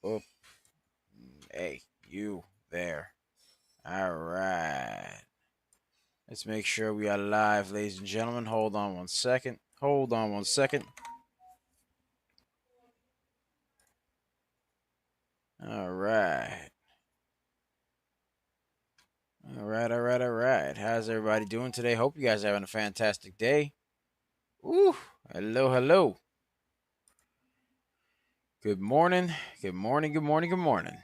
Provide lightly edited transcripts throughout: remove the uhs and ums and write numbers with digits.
Oop. Hey, you there. All right. Let's make sure we are live, ladies and gentlemen. Hold on one second. Hold on one second. All right. All right. How's everybody doing today? Hope you guys are having a fantastic day. Ooh, hello. Good morning. Good morning. Good morning.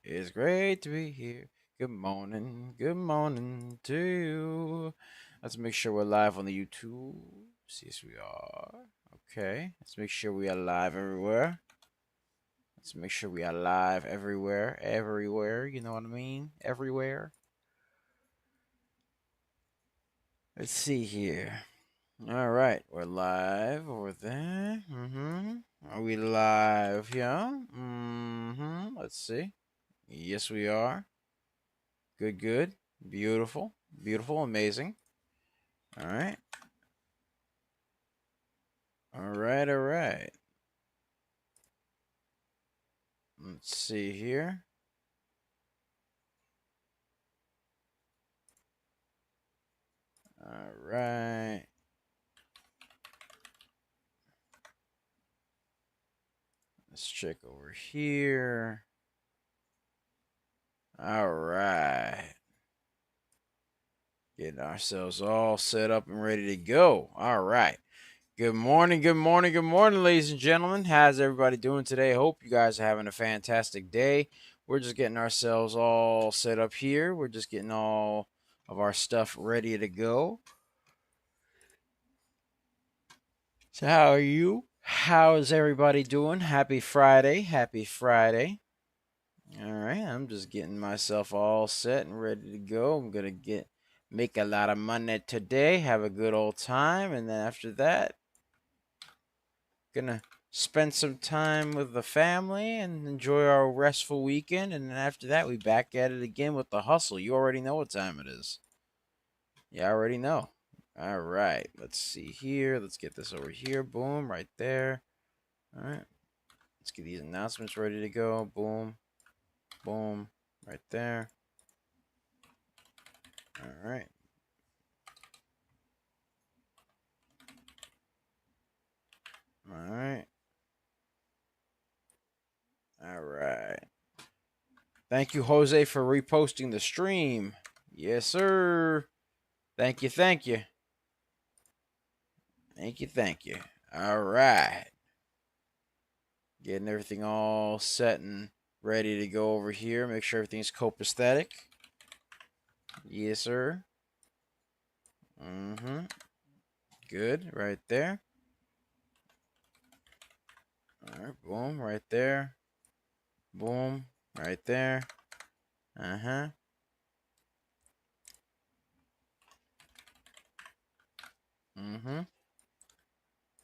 It's great to be here. Good morning to you. Let's make sure we're live on the YouTube. Yes, we are. Okay, let's make sure we are live everywhere. Let's make sure we are live everywhere. You know what I mean? Everywhere. Let's see here. All right, we're live over there. Are we live here? Let's see. Yes, we are. Good. Beautiful. Amazing. All right. All right. Let's see here. All right. Let's check over here. All right. Getting ourselves all set up and ready to go. All right. Good morning, ladies and gentlemen. How's everybody doing today? Hope you guys are having a fantastic day. We're just getting ourselves all set up here. We're just getting all of our stuff ready to go. So how are you? How's everybody doing? Happy Friday. All right, I'm just getting myself all set and ready to go. I'm going to make a lot of money today, have a good old time, and then after that, gonna spend some time with the family and enjoy our restful weekend. And then after that, we back at it again with the hustle. You already know what time it is. Yeah, I already know. All right, let's see here. Let's get this over here. Boom, right there. All right, let's get these announcements ready to go. Boom, right there. All right. All right. All right. Thank you, Jose, for reposting the stream. Yes, sir. Thank you. Thank you. All right. Getting everything all set and ready to go over here. Make sure everything's copacetic. Yes, sir. Good. Right there. All right. Boom. Right there. Boom. Right there.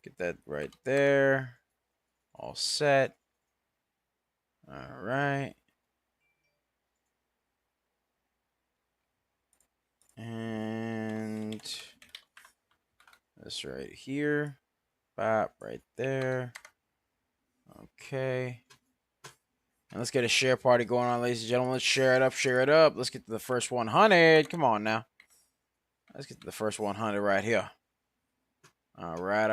Get that right there. All set. All right. And this right here. Bop, right there. Okay. And let's get a share party going on, ladies and gentlemen. Let's share it up. Let's get to the first 100. Come on now. Let's get to the first 100 right here. All right.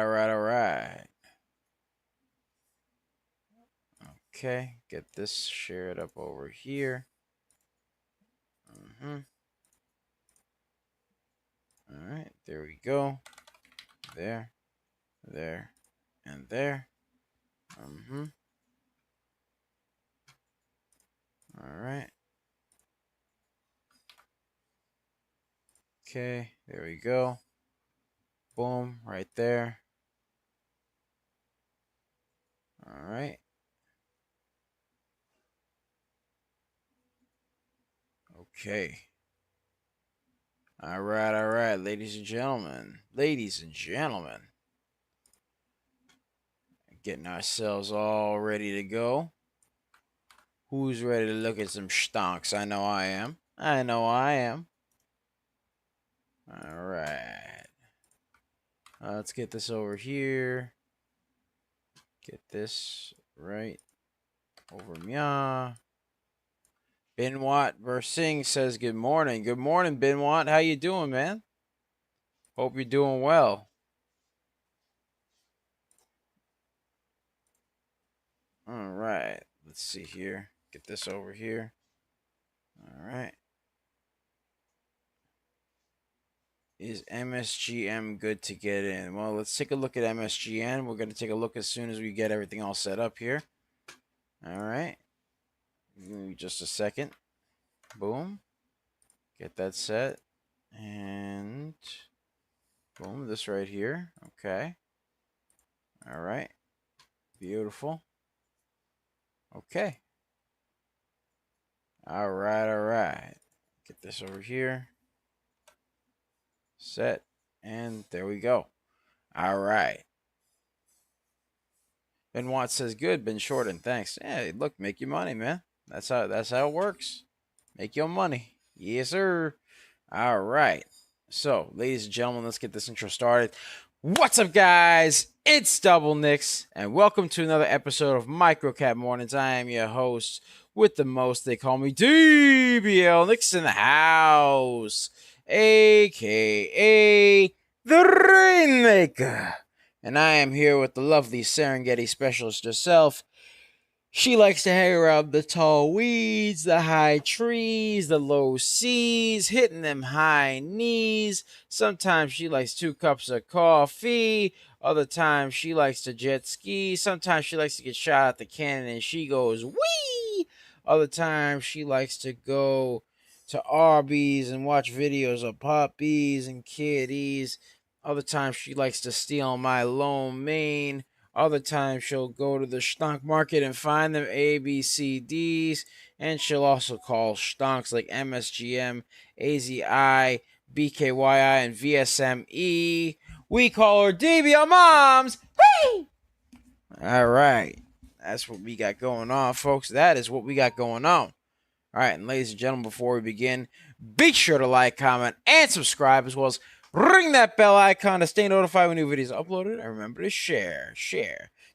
Okay, get this shared up over here. All right, there we go. There, and there. All right. Okay, there we go. Boom, right there. All right. Okay. All right, ladies and gentlemen. Getting ourselves all ready to go. Who's ready to look at some stonks? I know I am. All right. Let's get this over here. Get this right over Mya. Binwat Versing says good morning. Good morning, Binwat. How you doing, man? Hope you're doing well. All right. Let's see here. Get this over here. All right. Is MSGM good to get in? Well, let's take a look at MSGM. We're going to take a look as soon as we get everything all set up here. All right. Give me just a second. Boom. Get that set. And boom, this right here. Okay. All right. Beautiful. Okay. All right. Get this over here. Set. And there we go. All right. Ben Watt says, good, been shorting. Thanks. Hey, look, make your money, man. That's how it works. Make your money. Yes, sir. All right. So, ladies and gentlemen, let's get this intro started. What's up, guys? It's Double Nicks, and welcome to another episode of Microcap Mornings. I am your host with the most. They call me DBL Nicks in the house, a.k.a. the Rainmaker. And I am here with the lovely Serengeti specialist herself. She likes to hang around the tall weeds, the high trees, the low seas, hitting them high knees. Sometimes she likes 2 cups of coffee. Other times she likes to jet ski. Sometimes she likes to get shot at the cannon and she goes, wee! Other times she likes to go to Arby's and watch videos of puppies and kitties. Other times she likes to steal my lo mein. Other times she'll go to the stock market and find them ABCDs, and she'll also call stonks like MSGM, AZI, BKYI, and VSME. We call her DBL Moms. Hey! All right. That's what we got going on, folks. That is what we got going on. All right, and ladies and gentlemen, before we begin, be sure to like, comment, and subscribe, as well as ring that bell icon to stay notified when new videos are uploaded. And remember to share,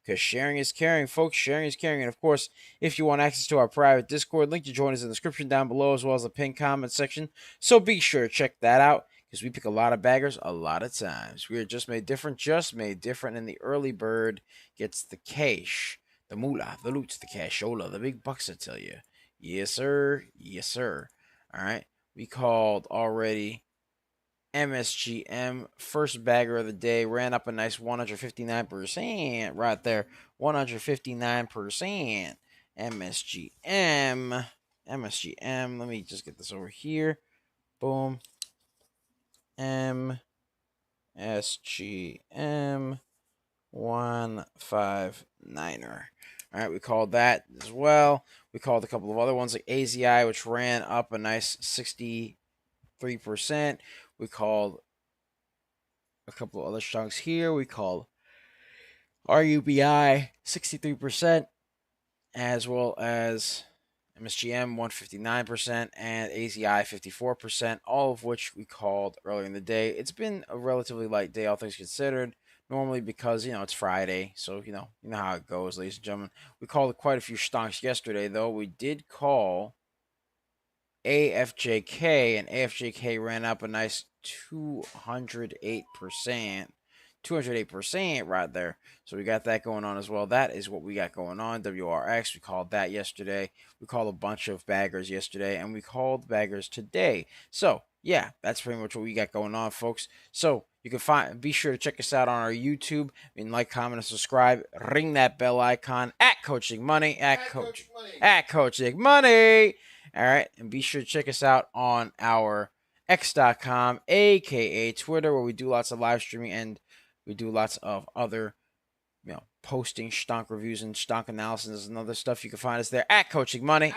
because sharing is caring, folks. Sharing is caring. And, of course, if you want access to our private Discord, link to join us in the description down below, as well as the pinned comment section. So be sure to check that out, because we pick a lot of baggers a lot of times. We are just made different, and the early bird gets the cash, the moolah, the loot, the cashola, the big bucks, I tell you. Yes, sir. Yes, sir. All right. We called already MSGM. First bagger of the day. Ran up a nice 159% right there. 159%. MSGM. MSGM. Let me just get this over here. Boom. MSGM 159er. All right, we called that as well. We called a couple of other ones like AZI, which ran up a nice 63%. We called a couple of other chunks here. We called RUBI 63%, as well as MSGM 159% and AZI 54%, all of which we called earlier in the day. It's been a relatively light day, all things considered. Normally because, it's Friday, so, you know how it goes, ladies and gentlemen. We called quite a few stonks yesterday, though. We did call AFJK, and AFJK ran up a nice 208%. 208% right there. So we got that going on as well. That is what we got going on. WRX, we called that yesterday. We called a bunch of baggers yesterday, and we called baggers today. So, yeah, that's pretty much what we got going on, folks. So, you can be sure to check us out on our YouTube. And like, comment, and subscribe. Ring that bell icon at Coaching Money. At Coaching Money. All right. And be sure to check us out on our X.com, aka Twitter, where we do lots of live streaming and we do lots of other, posting stonk reviews and stonk analysis and other stuff. You can find us there at Coaching Money.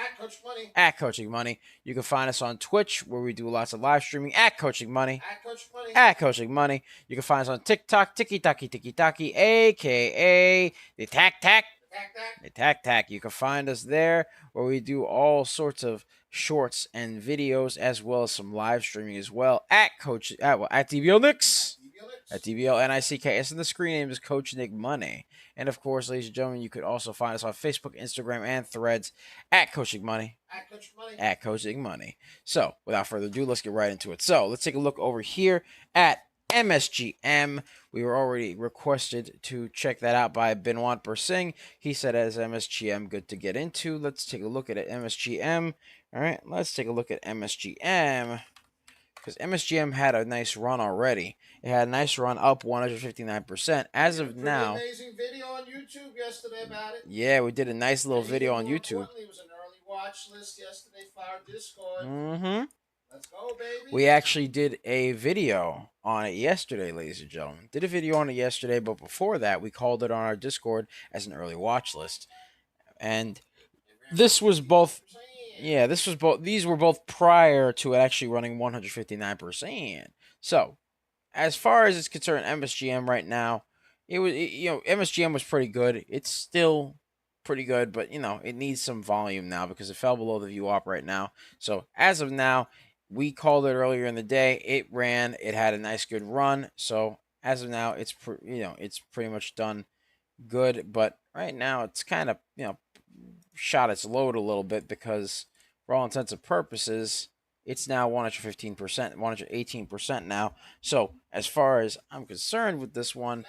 At Coaching Money. You can find us on Twitch, where we do lots of live streaming at Coaching Money. At Coaching Money. You can find us on TikTok, Tiki Taki, a.k.a. the Tac Tac. The Tac Tac. You can find us there, where we do all sorts of shorts and videos, as well as some live streaming as well at DBL Nicks. At DBLNICKS, and the screen name is Coach Nick Money. And of course, ladies and gentlemen, you could also find us on Facebook, Instagram, and Threads at Coaching Money. At Coaching Money. So, without further ado, let's get right into it. So, let's take a look over here at MSGM. We were already requested to check that out by Benoit Bersing. He said as MSGM good to get into. Let's take a look at it. MSGM. All right, let's take a look at MSGM. Because MSGM had a nice run already. It had a nice run up 159%. As of now, amazing video on YouTube yesterday about it. Yeah, we did a nice little video on YouTube. It was an early watch list yesterday for our Discord. Mm-hmm. Let's go, baby. We actually did a video on it yesterday, ladies and gentlemen. Did a video on it yesterday, but before that, we called it on our Discord as an early watch list. And this was both. Yeah, these were both prior to it actually running 159%. So, as far as it's concerned, MSGM right now, MSGM was pretty good. It's still pretty good, but it needs some volume now because it fell below the VWAP right now. So, as of now, we called it earlier in the day. It ran. It had a nice good run. So, as of now, it's it's pretty much done good, but right now it's kind of, shot its load a little bit because for all intents and purposes, it's now 115%, 118% now. So as far as I'm concerned with this one,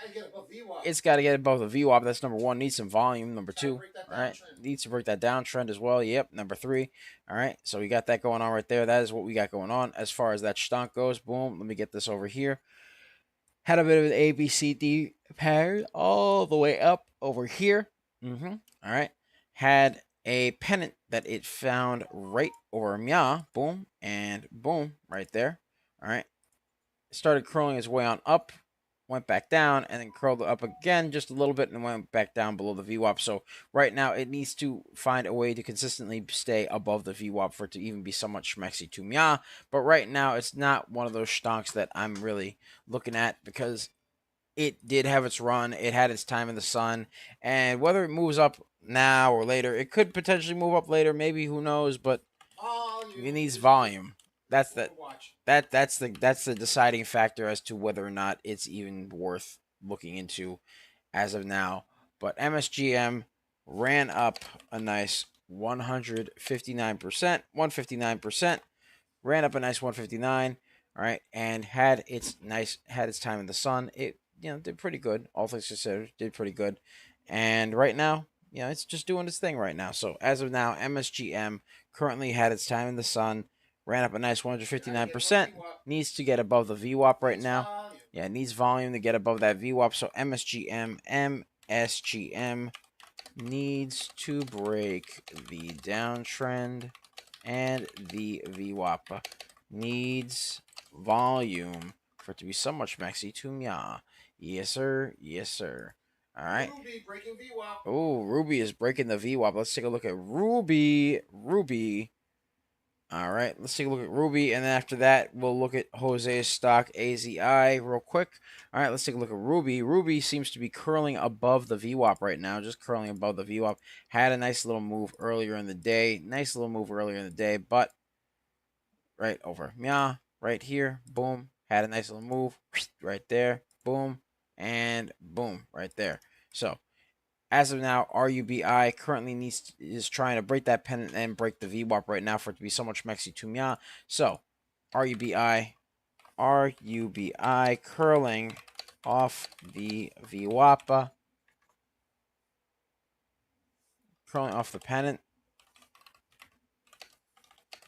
it's got to get above the VWAP. That's number one. Needs some volume. Number two, all right, needs to break that downtrend as well. Yep. Number three. All right. So we got that going on right there. That is what we got going on as far as that stonk goes. Boom. Let me get this over here. Had a bit of an ABCD pattern all the way up over here. All right. Had a pennant that it found right over Mya. Boom and boom right there. All right. Started curling its way on up, went back down, and then curled up again just a little bit and went back down below the VWAP. So right now it needs to find a way to consistently stay above the VWAP for it to even be somewhat schmexy to Mya. But right now it's not one of those stonks that I'm really looking at because it did have its run. It had its time in the sun. And whether it moves up now or later, it could potentially move up later. Maybe, who knows? But it needs volume. That's the deciding factor as to whether or not it's even worth looking into as of now. But MSGM ran up a nice 159%, 159%, ran up a nice 159. All right, and had its time in the sun. It did pretty good, all things considered, did pretty good. And right now, it's just doing its thing right now. So as of now, MSGM currently had its time in the sun, ran up a nice 159%. Needs to get above the VWAP right now. Yeah, it needs volume to get above that VWAP. So MSGM needs to break the downtrend, and the VWAP needs volume for it to be somewhat schmexy to Mya. Yes, sir. Yes, sir. All right. Ruby breaking VWAP. Oh, Ruby is breaking the VWAP. Let's take a look at Ruby. All right. Let's take a look at Ruby, and then after that, we'll look at Jose's stock AZI real quick. All right. Let's take a look at Ruby. Ruby seems to be curling above the VWAP right now, just curling above the VWAP. Had a nice little move earlier in the day. But right over Mya, right here, boom. Had a nice little move right there, boom, and boom right there. So as of now, RUBI currently is trying to break that pennant and break the VWAP right now for it to be so much mexy to Mya. So RUBI curling off the VWAP, curling off the pennant,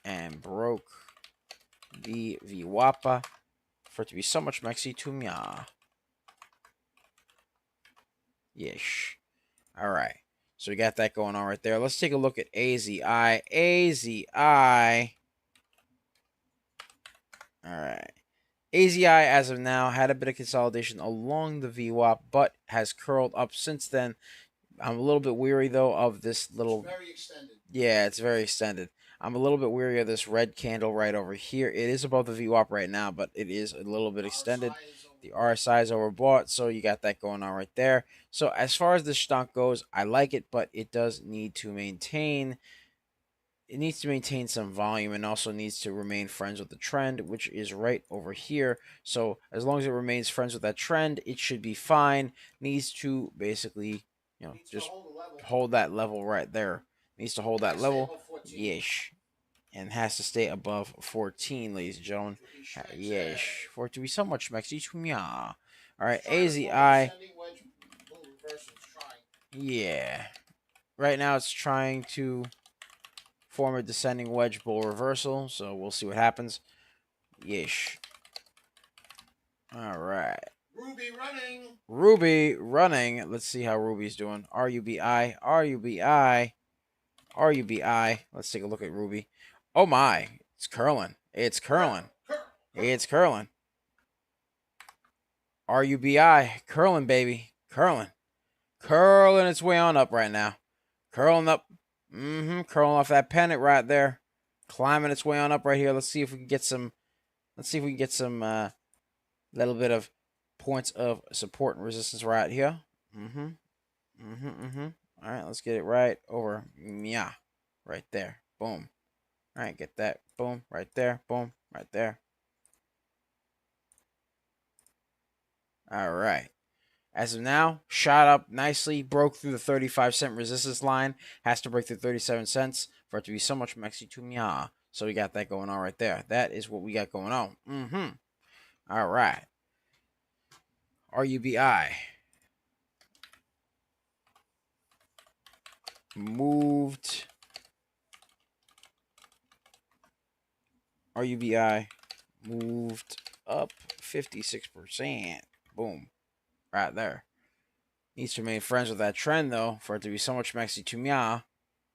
and broke the VWAP for it to be so much mexy to Mya. Yesh. All right. So we got that going on right there. Let's take a look at AZI. AZI. All right. AZI, as of now, had a bit of consolidation along the VWAP, but has curled up since then. I'm a little bit weary, though, of this little... It's very extended. Yeah, it's very extended. I'm a little bit weary of this red candle right over here. It is above the VWAP right now, but it is a little bit extended. The RSI is overbought, so you got that going on right there. So as far as the stock goes, I like it, but it does need to maintain it needs to maintain some volume and also needs to remain friends with the trend, which is right over here. So as long as it remains friends with that trend, it should be fine. Needs to basically, just hold that level right there. Needs to hold that level. Yeesh. And has to stay above 14, ladies and gentlemen. Yeesh. For it to be so much Mexi. All right, AZI. Yeah. Right now it's trying to form a descending wedge bull reversal, so we'll see what happens. Yeesh. All right. Ruby running. Ruby running. Let's see how Ruby's doing. RUBI, RUBI, RUBI. Let's take a look at Ruby. Oh my, it's curling. It's curling. It's curling. RUBI, curling, baby. Curling. Curling its way on up right now. Curling up. Curling off that pennant right there. Climbing its way on up right here. Let's see if we can get some. Let's see if we can get some little bit of points of support and resistance right here. All right, let's get it right over. Yeah, right there. Boom. All right, get that. Boom, right there. Boom, right there. All right. As of now, shot up nicely, broke through the 35-cent resistance line. Has to break through 37 cents for it to be so much Mexi to Mia. So we got that going on right there. That is what we got going on. All right. RUBI. Moved. RUBI moved up 56%. Boom. Right there. Needs to remain friends with that trend, though, for it to be so much Mexi to Mia.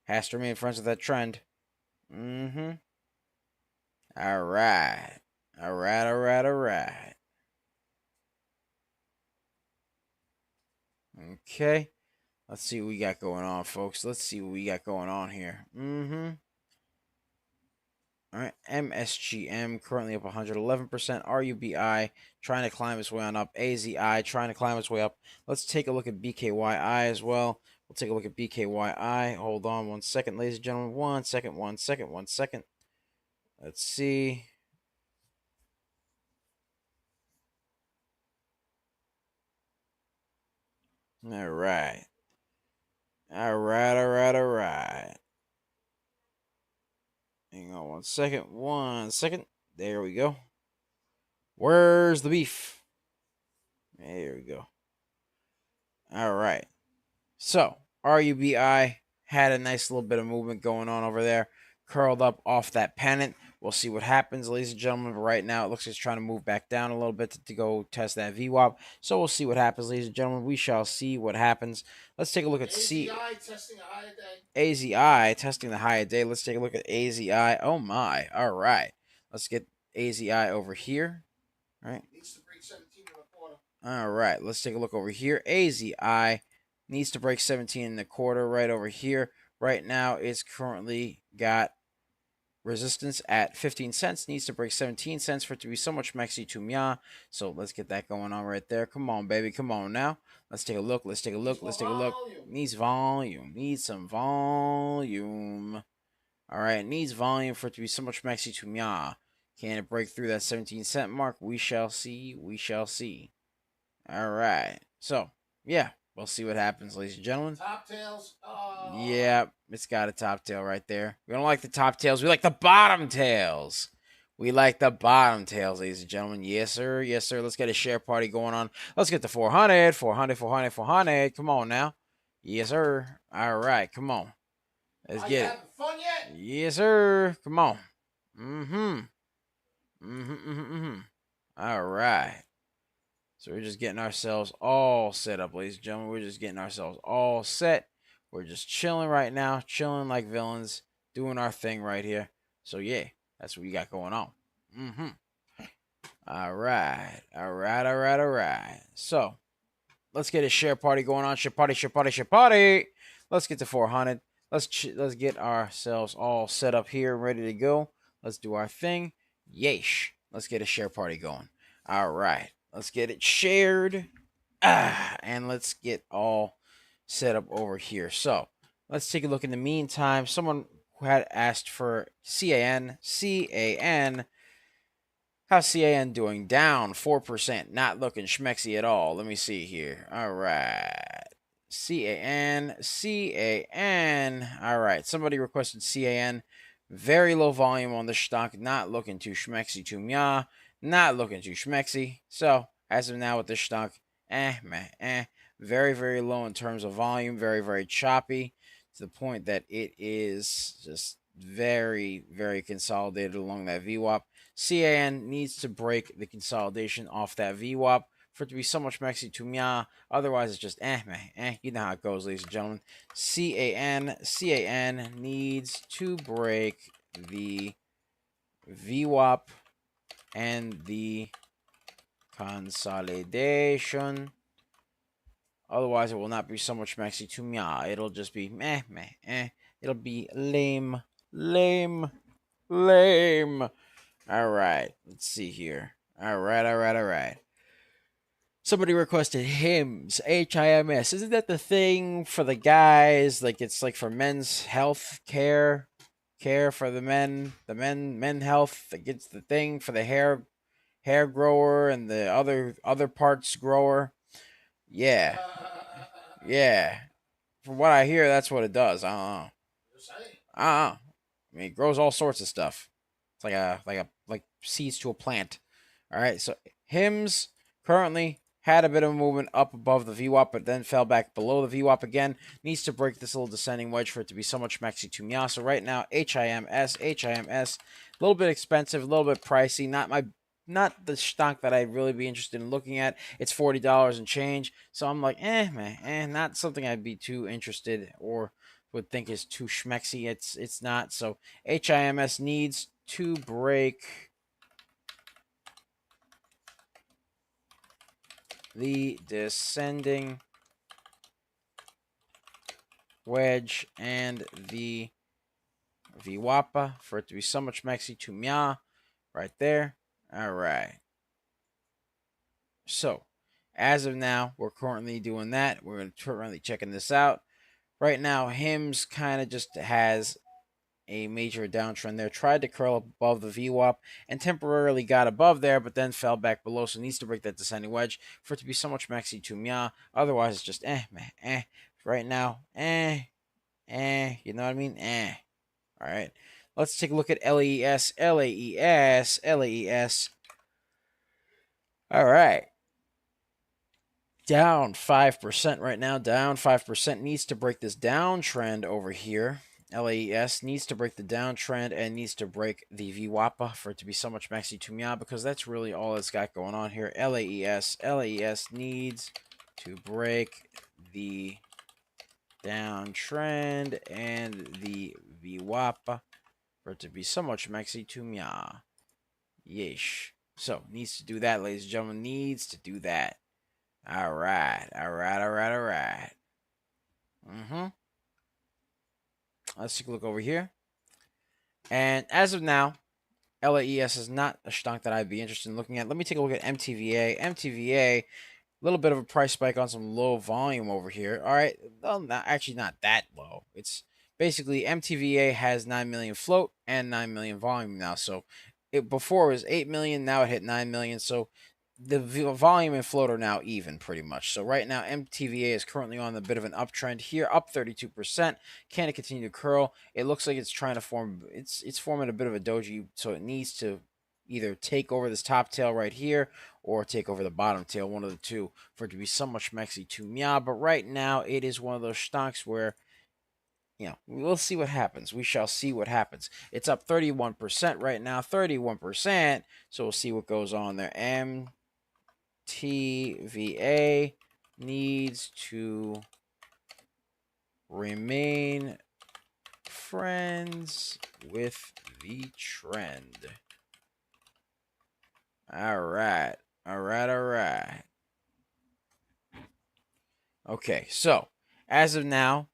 Has to remain friends with that trend. All right. All right. Okay. Let's see what we got going on, folks. Let's see what we got going on here. All right. MSGM currently up 111%. RUBI trying to climb its way on up. AZI trying to climb its way up. Let's take a look at BKYI as well. We'll take a look at BKYI. Hold on 1 second, ladies and gentlemen. 1 second. Let's see. All right. All right. Hang on 1 second. 1 second. There we go. Where's the beef? There we go. All right. So, RUBI had a nice little bit of movement going on over there. Curled up off that pennant. We'll see what happens, ladies and gentlemen. But right now, it looks like it's trying to move back down a little bit to go test that VWAP. So we'll see what happens, ladies and gentlemen. We shall see what happens. Let's take a look at AZI testing a higher day. AZI testing the higher day. Let's take a look at AZI. Oh my. All right. Let's get AZI over here. All right. Needs to break 17 and a quarter. All right. Let's take a look over here. AZI needs to break 17 and a quarter right over here. Right now, it's currently got resistance at 15 cents. Needs to break 17 cents for it to be so much Mexi to Mia. So let's get that going on right there. Come on, baby. Come on now. Let's take a look. Let's take a look. Needs volume. Needs some volume. All right. Needs volume for it to be so much Mexi to Mia. Can it break through that 17-cent mark? We shall see. We shall see. All right. So, yeah. We'll see what happens, ladies and gentlemen. Top tails. Oh. Yeah, it's got a top tail right there. We don't like the top tails. We like the bottom tails. We like the bottom tails, ladies and gentlemen. Yes, sir. Yes, sir. Let's get a share party going on. Let's get the 400, 400, 400, 400. Come on now. Yes, sir. All right. Come on. Let's get it. Having fun yet? Yes, sir. Come on. All right. So we're just getting ourselves all set up, ladies and gentlemen. We're just getting ourselves all set. We're just chilling right now, chilling like villains, doing our thing right here. So yeah, that's what we got going on. All right. So let's get a share party going on. Share party. Let's get to 400. Let's get ourselves all set up here, ready to go. Let's do our thing. Yeesh. Let's get a share party going. All right. Let's get it shared. And let's get all set up over here. So let's take a look in the meantime. Someone who had asked for CAN. CAN. How's CAN doing? Down 4%. Not looking schmexy at all. Let me see here. All right. CAN. CAN. All right. Somebody requested CAN. Very low volume on the stock. Not looking too schmexy to meh. Not looking too schmexy. So, as of now with this stock, meh, very, very low in terms of volume. Very, very choppy to the point that it is just very, very consolidated along that VWAP. CAN needs to break the consolidation off that VWAP for it to be so much maxi to meh. Otherwise, it's just meh. You know how it goes, ladies and gentlemen. CAN needs to break the VWAP and the consolidation. Otherwise, it will not be so much maxi to meh. It'll just be meh. It'll be lame. All right, let's see here. All right. Somebody requested HIMS, HIMS. Isn't that the thing for the guys? Like it's like for men's health care, care for the men health. Like it's the thing for the hair grower and the other parts grower. Yeah, yeah. From what I hear, that's what it does. I don't know. I don't know. I mean, it grows all sorts of stuff. It's like seeds to a plant. All right. So hymns currently had a bit of a movement up above the VWAP, but then fell back below the VWAP again. Needs to break this little descending wedge for it to be so much maxi to meh. So right now, HIMS, a little bit expensive, a little bit pricey. Not the stock that I'd really be interested in looking at. It's $40 and change. So I'm like, not something I'd be too interested or would think is too schmexy. It's not. So HIMS needs to break the descending wedge and the VWAPA for it to be so much maxi to meh right there. All right. So as of now, we're currently doing that. We're currently checking this out. Right now, HIMS kind of just has a major downtrend there. Tried to curl up above the VWAP and temporarily got above there, but then fell back below. So needs to break that descending wedge for it to be so much maxi to meh. Otherwise, it's just Right now, You know what I mean? All right. Let's take a look at LAES. All right. Down 5% right now. Down 5%. Needs to break this downtrend over here. LAES needs to break the downtrend and needs to break the VWAPA for it to be so much maxi to meh, because that's really all it's got going on here. LAES needs to break the downtrend and the VWAPA for it to be so much maxi to meh. Yeesh. So needs to do that, ladies and gentlemen. Needs to do that. All right. Let's take a look over here. And as of now, LAES is not a stock that I'd be interested in looking at. Let me take a look at MTVA. MTVA, a little bit of a price spike on some low volume over here. All right. Well, not that low. It's basically MTVA has 9 million float and 9 million volume now. So before it was 8 million. Now it hit 9 million. So the volume and float are now even pretty much. So right now, MTVA is currently on a bit of an uptrend here, up 32%. Can it continue to curl? It looks like it's trying to form, it's forming a bit of a doji, so it needs to either take over this top tail right here or take over the bottom tail, one of the two, for it to be so much maxi to meh. But right now, it is one of those stocks where, we'll see what happens. We shall see what happens. It's up 31% right now, 31%. So we'll see what goes on there. TVA needs to remain friends with the trend. All right. Okay, so as of now,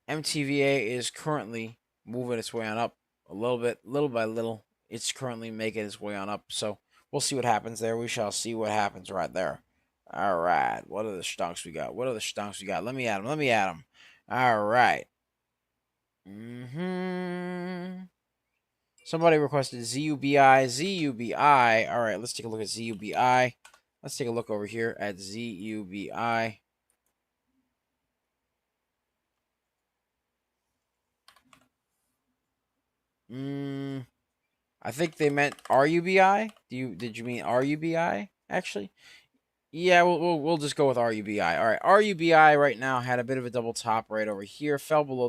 MTVA is currently moving its way on up a little bit, little by little. It's currently making its way on up. So we'll see what happens there. We shall see what happens right there. All right. What are the stonks we got? Let me add them. All right. Somebody requested ZUBI, ZUBI. All right, let's take a look at ZUBI. Let's take a look over here at ZUBI. I think they meant RUBI. Did you mean RUBI actually? Yeah, we'll just go with RUBI. All right, RUBI right now had a bit of a double top right over here. Fell below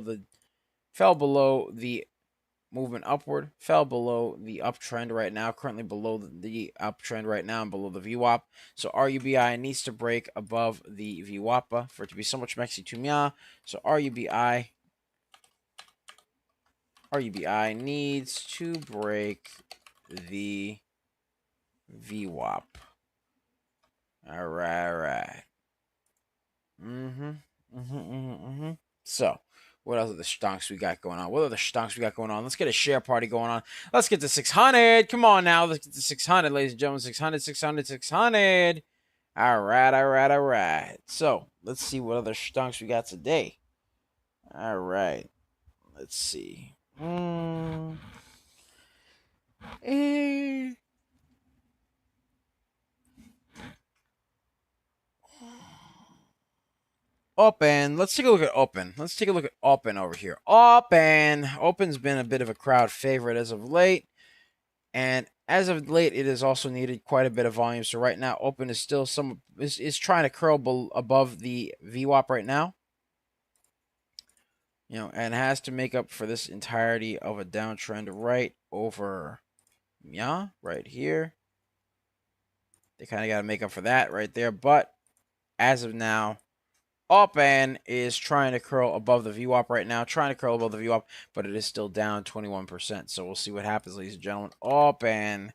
the movement upward. Fell below the uptrend right now. Currently below the uptrend right now and below the VWAP. So RUBI needs to break above the VWAP for it to be so much Mexi to Mia. So RUBI needs to break the VWAP. All right. So, what other stonks we got going on? What other stonks we got going on? Let's get a share party going on. Let's get to 600. Come on now. Let's get to 600, ladies and gentlemen. 600, 600, 600. All right. So, let's see what other stonks we got today. All right. Let's see. Open. Let's take a look at Open. Let's take a look at Open over here. Open's been a bit of a crowd favorite as of late. And as of late, it has also needed quite a bit of volume. So right now, Open is still is trying to curl above the VWAP right now. You know, and has to make up for this entirety of a downtrend right over, yeah, right here. They kind of got to make up for that right there. But as of now, Open is trying to curl above the VWAP right now, but it is still down 21%. So we'll see what happens, ladies and gentlemen. Open,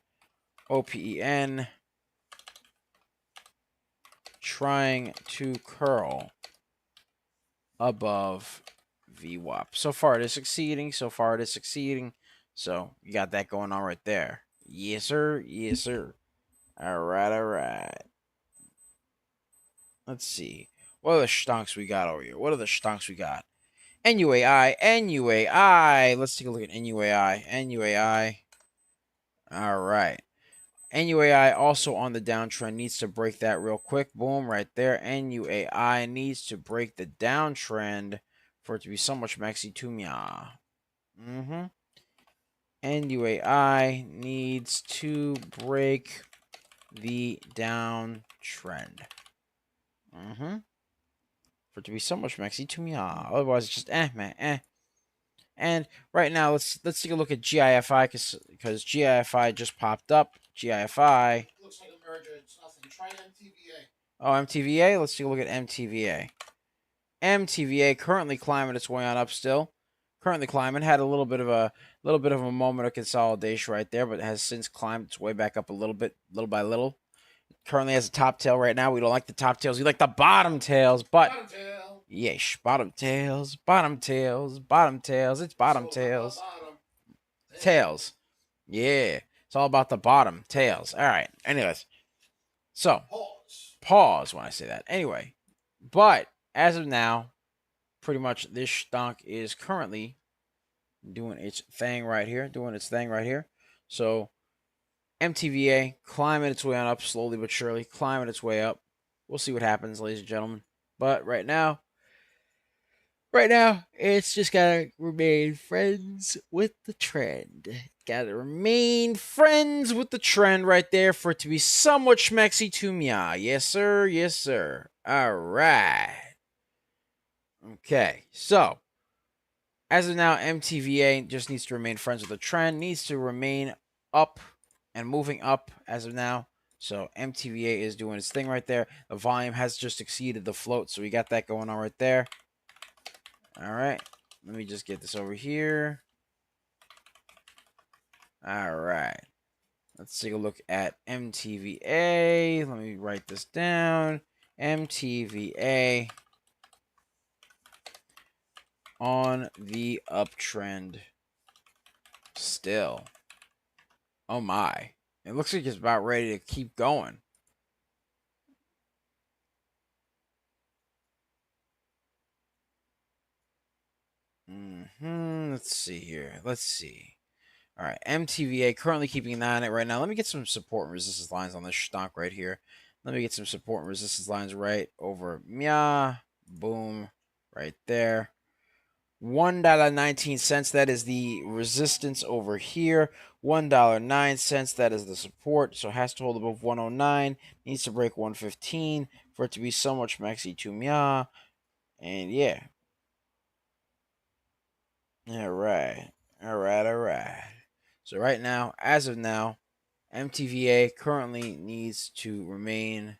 OPEN, trying to curl above VWAP. So far it is succeeding. So you got that going on right there. Yes, sir. All right. Let's see. What are the stonks we got over here? NUAI. Let's take a look at NUAI. All right. NUAI also on the downtrend, needs to break that real quick. Boom, right there. NUAI needs to break the downtrend for it to be so much Maxi Tumia. NUAI needs to break the downtrend. For it to be so much Maxi Tumia. Otherwise, it's just man. And right now, let's take a look at GIFI because GIFI just popped up. GIFI. Looks like a merger. It's nothing. Try MTVA. Oh, MTVA. Let's take a look at MTVA. MTVA currently climbing its way on up still. Currently climbing. Had a little bit of a moment of consolidation right there, but has since climbed its way back up a little bit, little by little. Currently has a top tail right now. We don't like the top tails. We like the bottom tails, but Bottom tail. yeesh, bottom tails. It's bottom tails. Tails. Yeah. It's all about the bottom tails. All right. Anyways. So, pause when I say that. Anyway. But, as of now, pretty much this stock is currently doing its thing right here. So, MTVA climbing its way on up slowly but surely. Climbing its way up. We'll see what happens, ladies and gentlemen. But right now, it's just gotta remain friends with the trend. Gotta remain friends with the trend right there for it to be somewhat schmexy to me. Yes, sir. All right. Okay, so as of now, MTVA just needs to remain friends with the trend, needs to remain up and moving up as of now. So MTVA is doing its thing right there. The volume has just exceeded the float, so we got that going on right there. All right, let me just get this over here. All right, let's take a look at MTVA. Let me write this down. MTVA on the uptrend still. Oh my, it looks like it's about ready to keep going. Let's see here. Let's see. All right, MTVA currently keeping an eye on it right now. Let me get some support and resistance lines on this stock right here. Let me get some support and resistance lines right over Mia. Boom. Right there. $1.19. That is the resistance over here. $1.09. That is the support. So it has to hold above 109. Needs to break 115 for it to be so much maxi to Mia. And yeah. All right. All right. All right. So right now, as of now, MTVA currently needs to remain,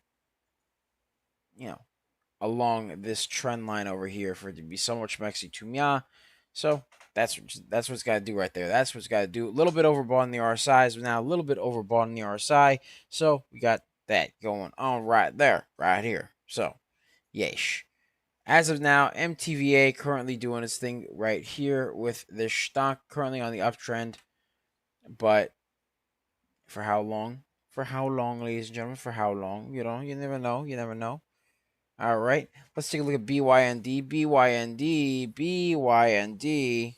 along this trend line over here for it to be so much maxi to Mia. So that's what's got to do right there. That's what's got to do. A little bit overbought in the RSIs, but now a little bit overbought in the RSI. So we got that going on right there, right here. So, yeesh. As of now, MTVA currently doing its thing right here with this stock currently on the uptrend. But for how long? For how long, ladies and gentlemen? For how long? You never know. You never know. All right. Let's take a look at BYND. BYND. BYND.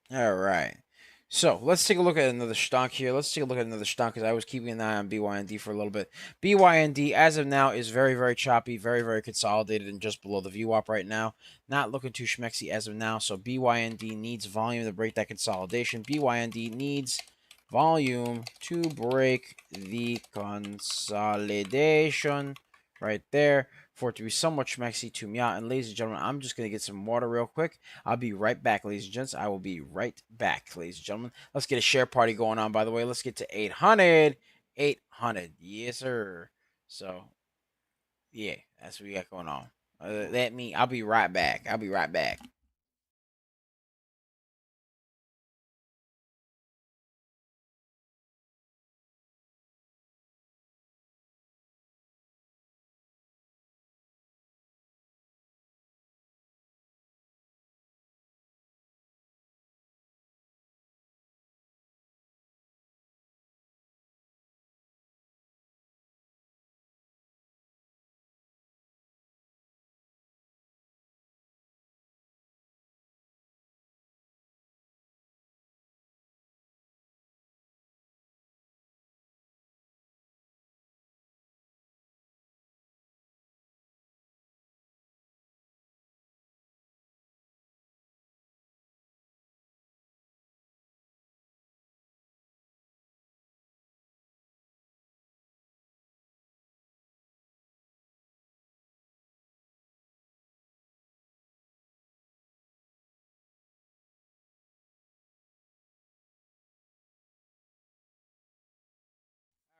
All right. So let's take a look at another stock here. Let's take a look at another stock because I was keeping an eye on BYND for a little bit. BYND, as of now, is very, very choppy, very, very consolidated, and just below the VWAP right now. Not looking too schmexy as of now. So BYND needs volume to break that consolidation. BYND needs volume to break the consolidation right there for it to be somewhat schmexy to me out. And ladies and gentlemen, I'm just going to get some water real quick. I'll be right back, ladies and gents. I will be right back, ladies and gentlemen. Let's get a share party going on, by the way. Let's get to 800. 800. Yes, sir. So, yeah, that's what we got going on. I'll be right back. I'll be right back.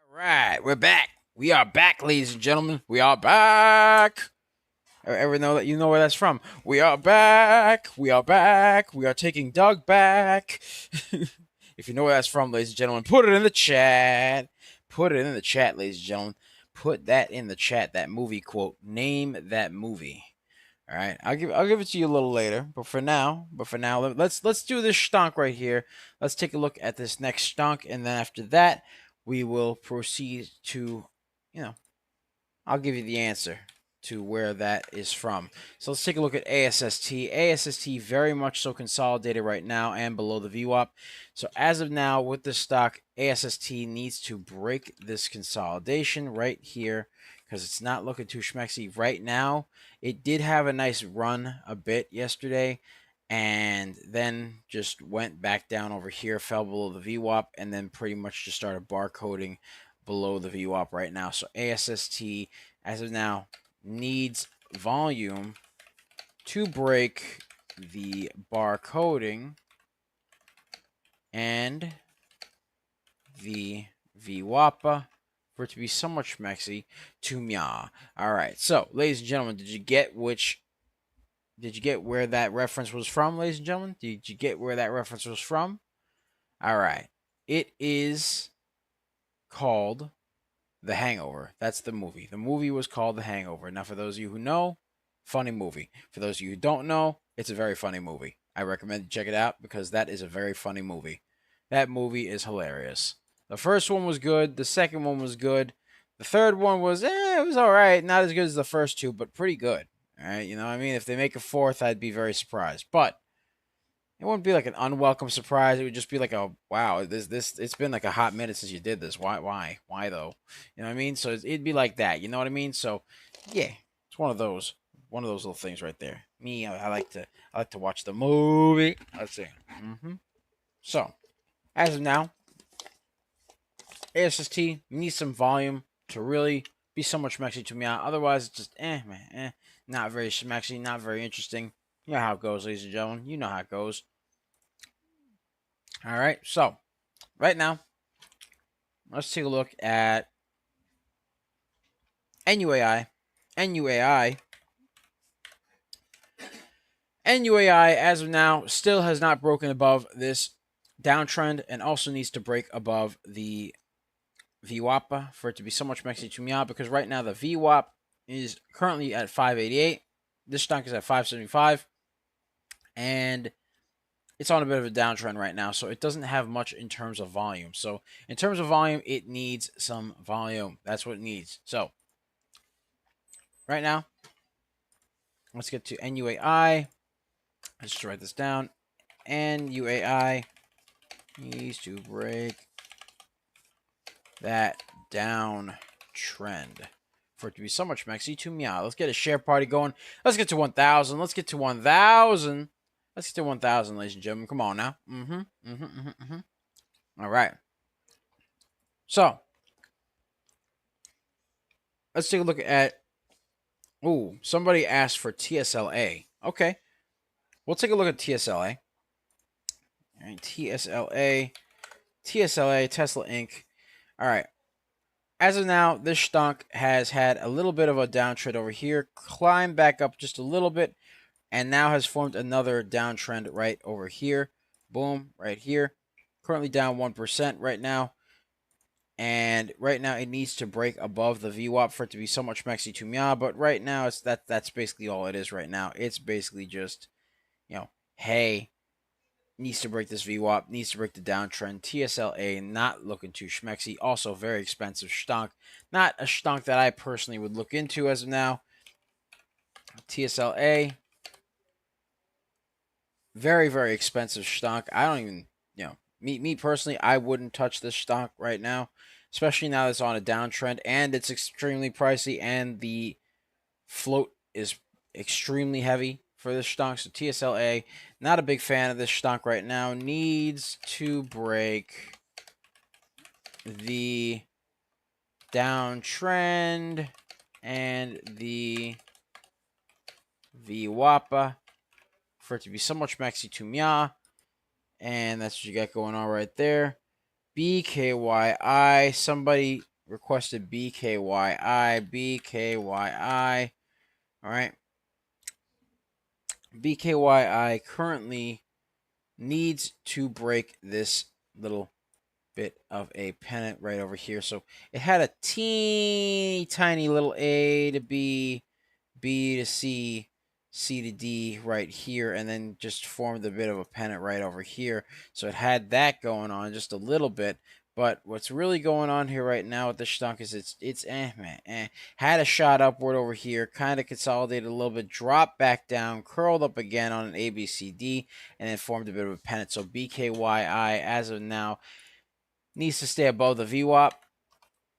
All right, we're back. We are back, ladies and gentlemen. We are back. Ever know that you know where that's from? We are back. We are back. We are taking Doug back. If you know where that's from, ladies and gentlemen, put it in the chat. Put it in the chat, ladies and gentlemen. Put that in the chat. That movie quote. Name that movie. All right, I'll give it to you a little later. But for now, let's do this stonk right here. Let's take a look at this next stonk, and then after that, we will proceed to, you know, I'll give you the answer to where that is from. So let's take a look at ASST. ASST very much so consolidated right now and below the VWAP. So as of now with the stock, ASST needs to break this consolidation right here because it's not looking too schmexy right now. It did have a nice run a bit yesterday and then just went back down over here, fell below the VWAP, and then pretty much just started barcoding below the VWAP right now. So ASST, as of now, needs volume to break the bar coding and the VWAP for it to be somewhat schmexy to Mia. All right, so ladies and gentlemen, did you get where that reference was from, ladies and gentlemen? Did you get where that reference was from? All right, it is called The Hangover. That's the movie. The movie was called The Hangover. Now, for those of you who know, funny movie. For those of you who don't know, it's a very funny movie. I recommend you check it out because that is a very funny movie. That movie is hilarious. The first one was good. The second one was good. The third one was, it was all right. Not as good as the first two, but pretty good. All right, you know what I mean? If they make a fourth, I'd be very surprised. But it wouldn't be like an unwelcome surprise. It would just be like a wow. It's been like a hot minute since you did this. Why though? You know what I mean? So it'd be like that. You know what I mean? So yeah, it's one of those little things right there. Me, I like to watch the movie. Let's see. So as of now, ASST needs some volume to really be somewhat schmexy to me out. Otherwise, it's just man, not very schmexy, not very interesting. You know how it goes, ladies and gentlemen. You know how it goes. All right, so right now, let's take a look at NUAI. NUAI. NUAI, as of now, still has not broken above this downtrend and also needs to break above the VWAP for it to be so much mexy to me out, because right now the VWAP is currently at 588. This stock is at 575. And it's on a bit of a downtrend right now, so it doesn't have much in terms of volume. So in terms of volume, it needs some volume. That's what it needs. So right now, let's get to NUAI. Let's just write this down. NUAI needs to break that downtrend for it to be so much mexy to meow. Let's get a share party going. Let's get to 1,000. Let's get to 1,000. Let's get to 1,000, ladies and gentlemen. Come on now. All right. So let's take a look at. Ooh, somebody asked for TSLA. Okay, we'll take a look at TSLA. All right, TSLA, Tesla Inc. All right. As of now, this stock has had a little bit of a downtrend over here, climbed back up just a little bit, and now has formed another downtrend right over here. Boom, right here. Currently down 1% right now. And right now it needs to break above the VWAP for it to be so much mexy to me. But right now it's that's basically all it is right now. It's basically just, hey, needs to break this VWAP, needs to break the downtrend. TSLA not looking too schmexy. Also very expensive stonk. Not a stonk that I personally would look into as of now. TSLA, very, very expensive stonk. I don't even, me personally, I wouldn't touch this stock right now, especially now that it's on a downtrend and it's extremely pricey and the float is extremely heavy for this stock. So TSLA, not a big fan of this stock right now. Needs to break the downtrend and the VWAPA for it to be so much maxi to mya. And that's what you got going on right there. BKYI. Somebody requested BKYI. BKYI. All right. BKYI currently needs to break this little bit of a pennant right over here. So it had a teeny tiny little A to B, B to C, C to D right here, and then just formed a bit of a pennant right over here. So it had that going on just a little bit. But what's really going on here right now with the stock is it's man. Had a shot upward over here, kind of consolidated a little bit, dropped back down, curled up again on an ABCD, and then formed a bit of a pennant. So BKYI, as of now, needs to stay above the VWAP.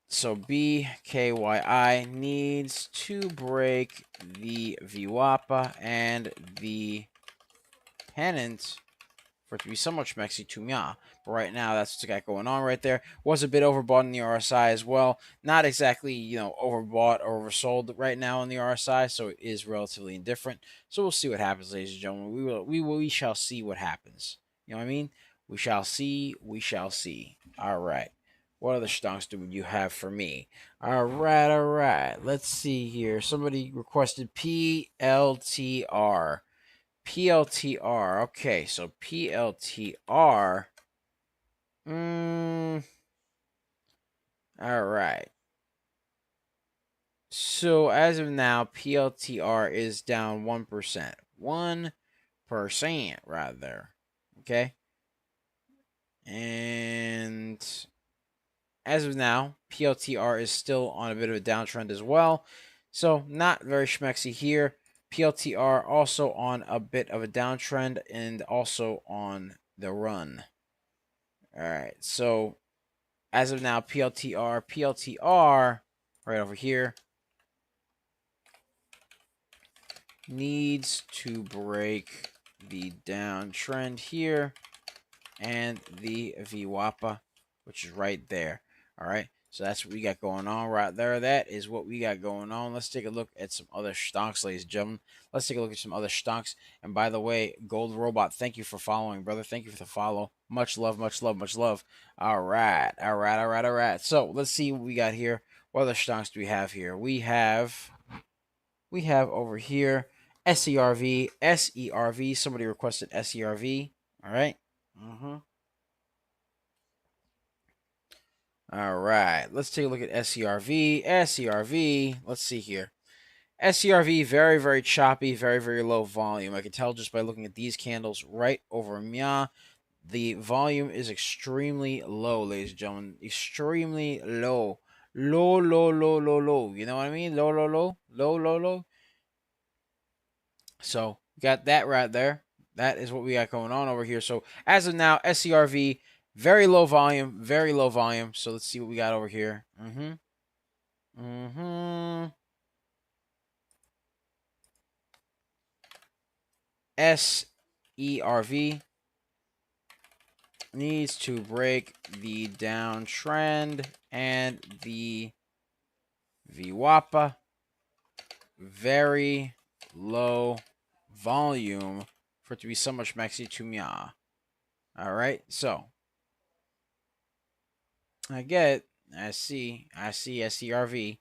So BKYI needs to break the VWAPA and the pennant for it to be so much mexy to mya. But right now, that's what's got going on right there. Was a bit overbought in the RSI as well. Not exactly, overbought or oversold right now in the RSI, so it is relatively indifferent. So we'll see what happens, ladies and gentlemen. We shall see what happens. You know what I mean? We shall see. We shall see. All right. What other stonks do you have for me? All right. Let's see here. Somebody requested PLTR. PLTR. Okay, so PLTR. All right. So as of now, PLTR is down 1%. 1% right there. Okay. And as of now, PLTR is still on a bit of a downtrend as well. So not very schmexy here. PLTR also on a bit of a downtrend and also on the run. All right. So as of now, PLTR right over here needs to break the downtrend here and the VWAPA, which is right there. All right. So that's what we got going on right there. That is what we got going on. Let's take a look at some other stocks, ladies and gentlemen. Let's take a look at some other stocks. And by the way, Gold Robot, thank you for following, brother. Thank you for the follow. Much love, much love, much love. All right. All right. All right. All right. So let's see what we got here. What other stocks do we have here? We have over here SERV. Somebody requested SERV. All right. All right, let's take a look at SERV. Let's see here. SERV, very, very choppy, very, very low volume. I can tell just by looking at these candles right over MIA. The volume is extremely low, ladies and gentlemen. Extremely low. Low, low, low, low, low. You know what I mean? Low, low, low, low, low, low. So, got that right there. That is what we got going on over here. So, as of now, SERV, very low volume, very low volume. So, let's see what we got over here. SERV needs to break the downtrend and the VWAPA. Very low volume for it to be so much maxi to Mia. All right, so I get it. I see SERV.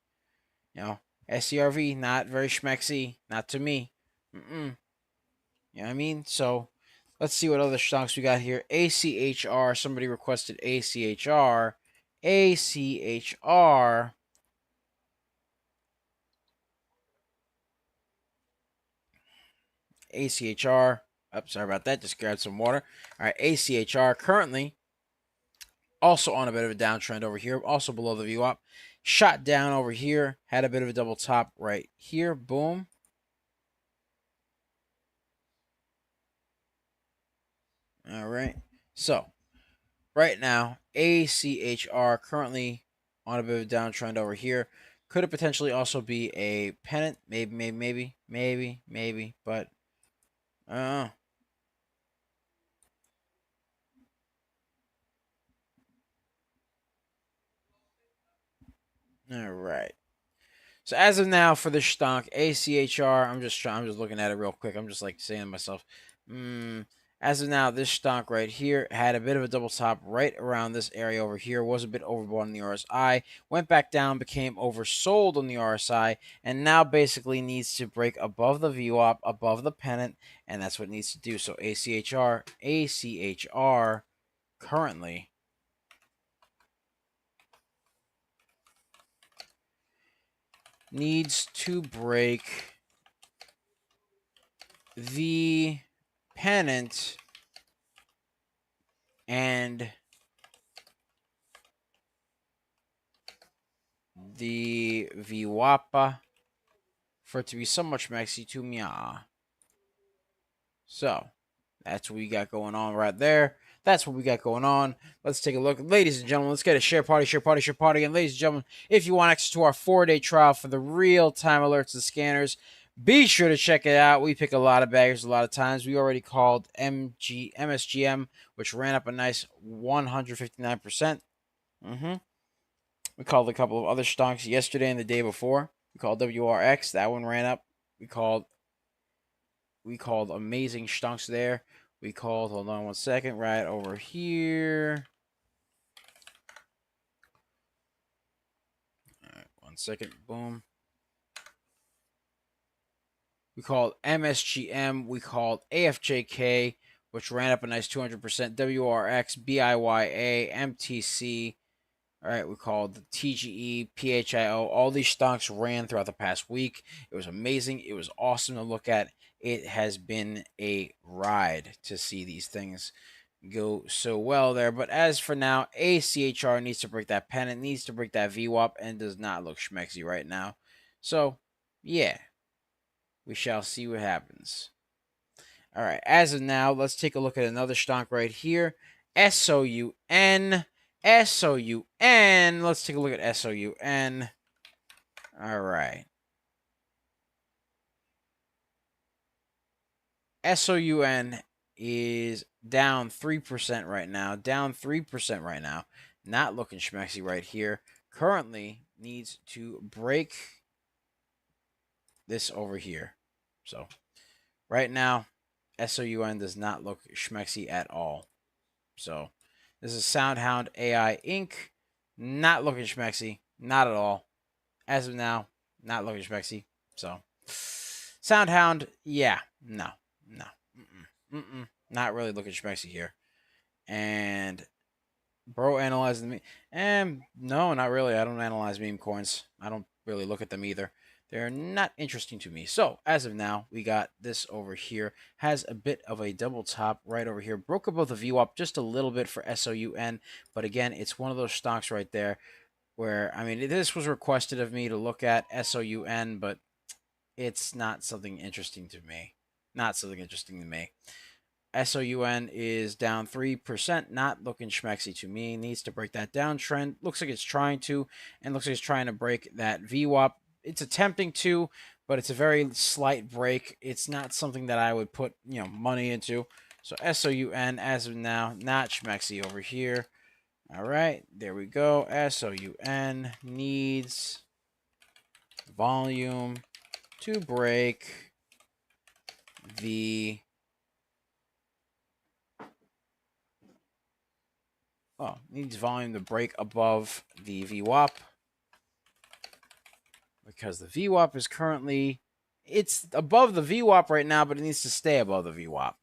You know, SERV not very schmexy, not to me. You know what I mean? So let's see what other stocks we got here. ACHR. Somebody requested ACHR. ACHR. ACHR. Oh, sorry about that. Just grabbed some water. All right, ACHR currently also on a bit of a downtrend over here, also below the VWAP. Shot down over here, had a bit of a double top right here. Boom. All right. So, right now, ACHR currently on a bit of a downtrend over here. Could it potentially also be a pennant? Maybe, but uh, all right. So as of now for the stock ACHR, I'm just looking at it real quick. I'm just like saying to myself, as of now, this stock right here had a bit of a double top right around this area over here. Was a bit overbought on the RSI, went back down, became oversold on the RSI, and now basically needs to break above the VWAP, above the pennant, and that's what it needs to do. So ACHR currently needs to break the pennant and the VWAPA for it to be so much maxi to Mia. So that's what we got going on right there. That's what we got going on. Let's take a look. Ladies and gentlemen, let's get a share party. And ladies and gentlemen, if you want access to our 4-day trial for the real-time alerts and scanners, be sure to check it out. We pick a lot of baggers a lot of times. We already called MSGM, which ran up a nice 159%. We called a couple of other stocks yesterday and the day before. We called WRX. That one ran up. We called amazing stocks there. We called, hold on one second, right over here. All right, one second, boom. We called MSGM. We called AFJK, which ran up a nice 200%. WRX, BIYA, MTC. All right, we called the TGE, PHIO. All these stocks ran throughout the past week. It was amazing. It was awesome to look at. It has been a ride to see these things go so well there. But as for now, ACHR needs to break that pennant, needs to break that VWAP, and does not look schmexy right now. So, yeah, we shall see what happens. All right, as of now, let's take a look at another stonk right here. SOUN. SOUN. Let's take a look at SOUN. All right. SOUN is down 3% right now. Down 3% right now. Not looking schmexy right here. Currently needs to break this over here. So right now, SOUN does not look schmexy at all. So this is Soundhound AI Inc. Not looking schmexy. Not at all. As of now, not looking schmexy. So Soundhound, yeah, no. Not really looking schmexy here. And bro analyzing the meme. No, not really. I don't analyze meme coins. I don't really look at them either. They're not interesting to me. So as of now, we got this over here. Has a bit of a double top right over here. Broke above the VWAP just a little bit for SOUN. But again, it's one of those stocks right there where, I mean, this was requested of me to look at SOUN, but it's not something interesting to me. Not something interesting to me. SOUN is down 3%, not looking schmexy to me. Needs to break that downtrend. Looks like it's trying to, and looks like it's trying to break that VWAP. It's attempting to, but it's a very slight break. It's not something that I would put, money into. So SOUN, as of now, not schmexy over here. All right, there we go. SOUN needs volume to break the needs volume to break above the VWAP because the VWAP is currently, it's above the VWAP right now, but it needs to stay above the VWAP.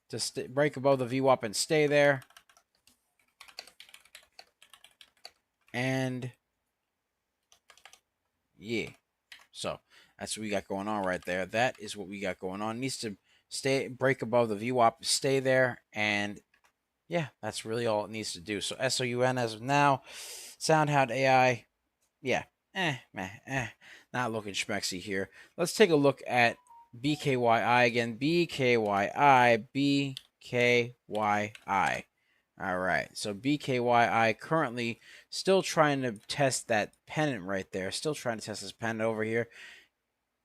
To break above the VWAP and stay there. And yeah, so that's what we got going on right there. That is what we got going on. It needs to break above the VWAP, stay there, and yeah, that's really all it needs to do. So SOUN as of now, Soundhound AI, yeah, not looking schmexy here. Let's take a look at BKYI again. BKYI. All right, so BKYI currently still trying to test that pennant right there. Still trying to test this pennant over here.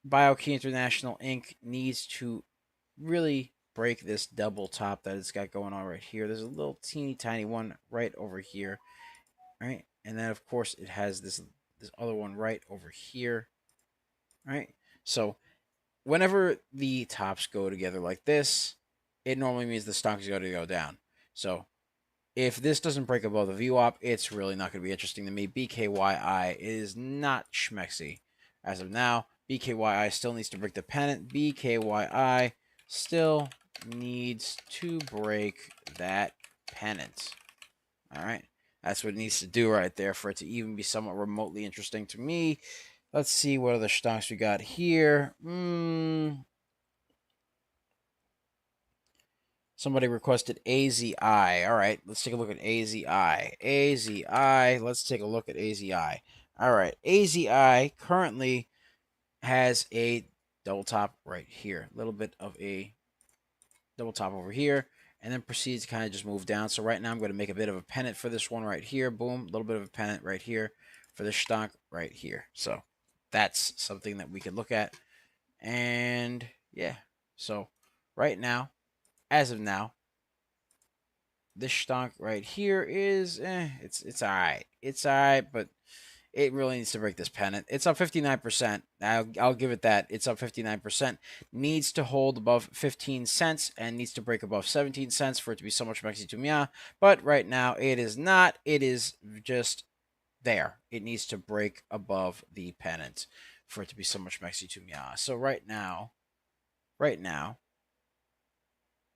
BioKey International Inc. needs to really break this double top that it's got going on right here. There's a little teeny tiny one right over here, right? And then of course it has this other one right over here, right? So whenever the tops go together like this, it normally means the stock is going to go down. So if this doesn't break above the VWAP, it's really not going to be interesting to me. BKYI is not schmexy as of now. BKYI still needs to break the pennant. BKYI still needs to break that pennant. All right. That's what it needs to do right there for it to even be somewhat remotely interesting to me. Let's see what other stocks we got here. Somebody requested AZI. All right, let's take a look at AZI. AZI. Let's take a look at AZI. All right, AZI currently has a double top right here. A little bit of a double top over here, and then proceeds to kind of just move down. So right now I'm going to make a bit of a pennant for this one right here. Boom, a little bit of a pennant right here for this stock right here. So that's something that we could look at. And yeah, so right now, as of now, this stock right here is it's all right. It's all right, but it really needs to break this pennant. It's up 59%. I'll give it that. It's up 59%. Needs to hold above 15 cents and needs to break above 17 cents for it to be so much Mexi to Mia. But right now it is not. It is just there. It needs to break above the pennant for it to be so much Mexi to Mia. So right now,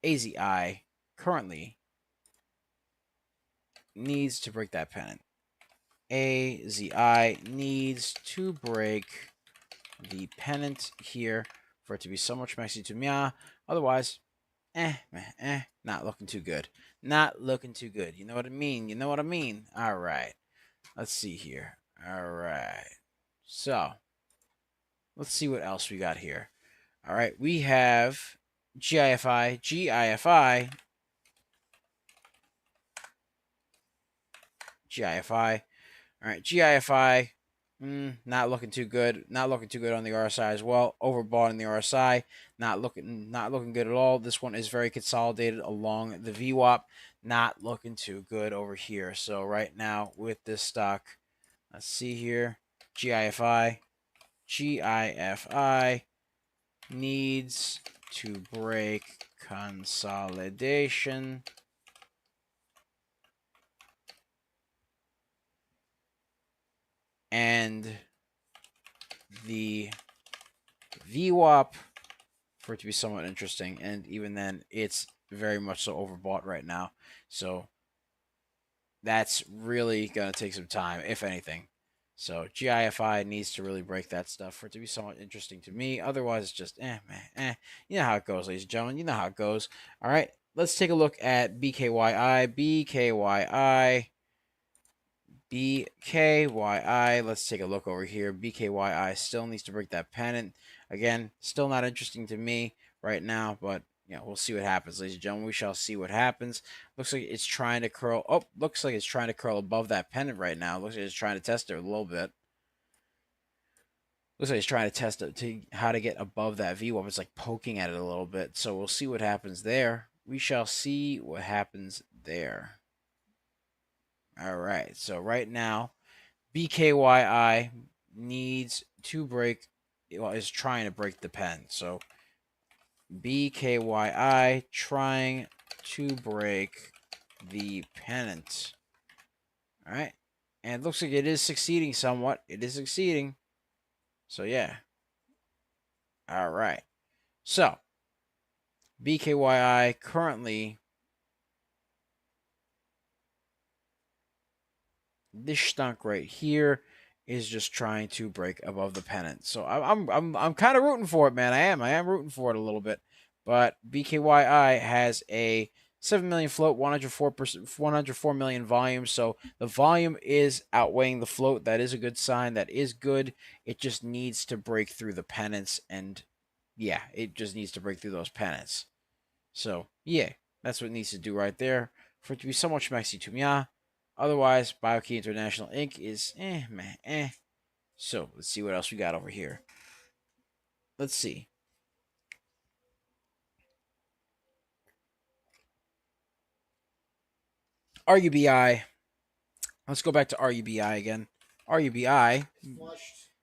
AZI currently needs to break that pennant. AZI needs to break the pennant here for it to be so much Mexi to Mia. Otherwise, Not looking too good. Not looking too good. You know what I mean? You know what I mean? All right. Let's see here. All right. So, let's see what else we got here. All right. We have GIFI, GIFI, GIFI. All right. GIFI. Not looking too good. Not looking too good on the RSI as well. Overbought in the RSI. Not looking good at all. This one is very consolidated along the VWAP. Not looking too good over here. So right now with this stock, let's see here. GIFI. GIFI needs to break consolidation and the VWAP for it to be somewhat interesting. And even then, it's very much so overbought right now. So that's really going to take some time, if anything. So GIFI needs to really break that stuff for it to be somewhat interesting to me. Otherwise, it's just man, You know how it goes, ladies and gentlemen. You know how it goes. All right, let's take a look at BKYI. BKYI. Let's take a look over here. BKYI still needs to break that pennant. Again, still not interesting to me right now, but we'll see what happens, ladies and gentlemen. We shall see what happens. Looks like it's trying to curl. Oh, looks like it's trying to curl above that pennant right now. Looks like it's trying to test it a little bit. Looks like it's trying to test it to how to get above that VWAP. It's like poking at it a little bit. So we'll see what happens there. We shall see what happens there. All right. So right now, BKYI needs to break, is trying to break the pen. So BKYI trying to break the pennant. All right. And it looks like it is succeeding somewhat. It is succeeding. So, yeah. All right. So, BKYI currently, this stunk right here is just trying to break above the pennant. So I'm kind of rooting for it, man. I am rooting for it a little bit. But BKYI has a 7 million float, 104 million volume. So the volume is outweighing the float. That is a good sign. That is good. It just needs to break through the pennants, and yeah, it just needs to break through those pennants. So yeah, that's what it needs to do right there for it to be somewhat schmexy to me. Otherwise, BioKey International Inc. is meh. So let's see what else we got over here. Let's see. RUBI. Let's go back to RUBI again. RUBI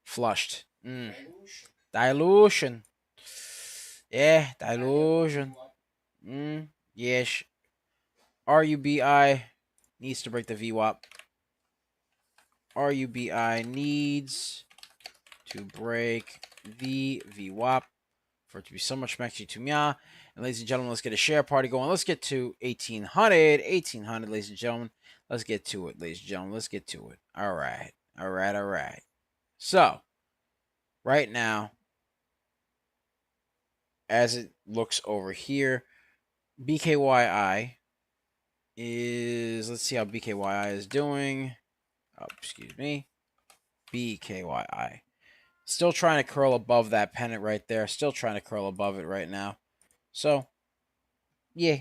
flushed. Dilution. Yeah, dilution. Yes. RUBI needs to break the VWAP. RUBI needs to break the VWAP for it to be so much maxi to mia. And ladies and gentlemen, let's get a share party going. Let's get to 1800. 1800, ladies and gentlemen. Let's get to it, ladies and gentlemen. Let's get to it. All right. All right. All right. So, right now, as it looks over here, BKYI is, let's see how BKYI is doing. Oh, excuse me. BKYI. Still trying to curl above that pennant right there. Still trying to curl above it right now. So, yeah.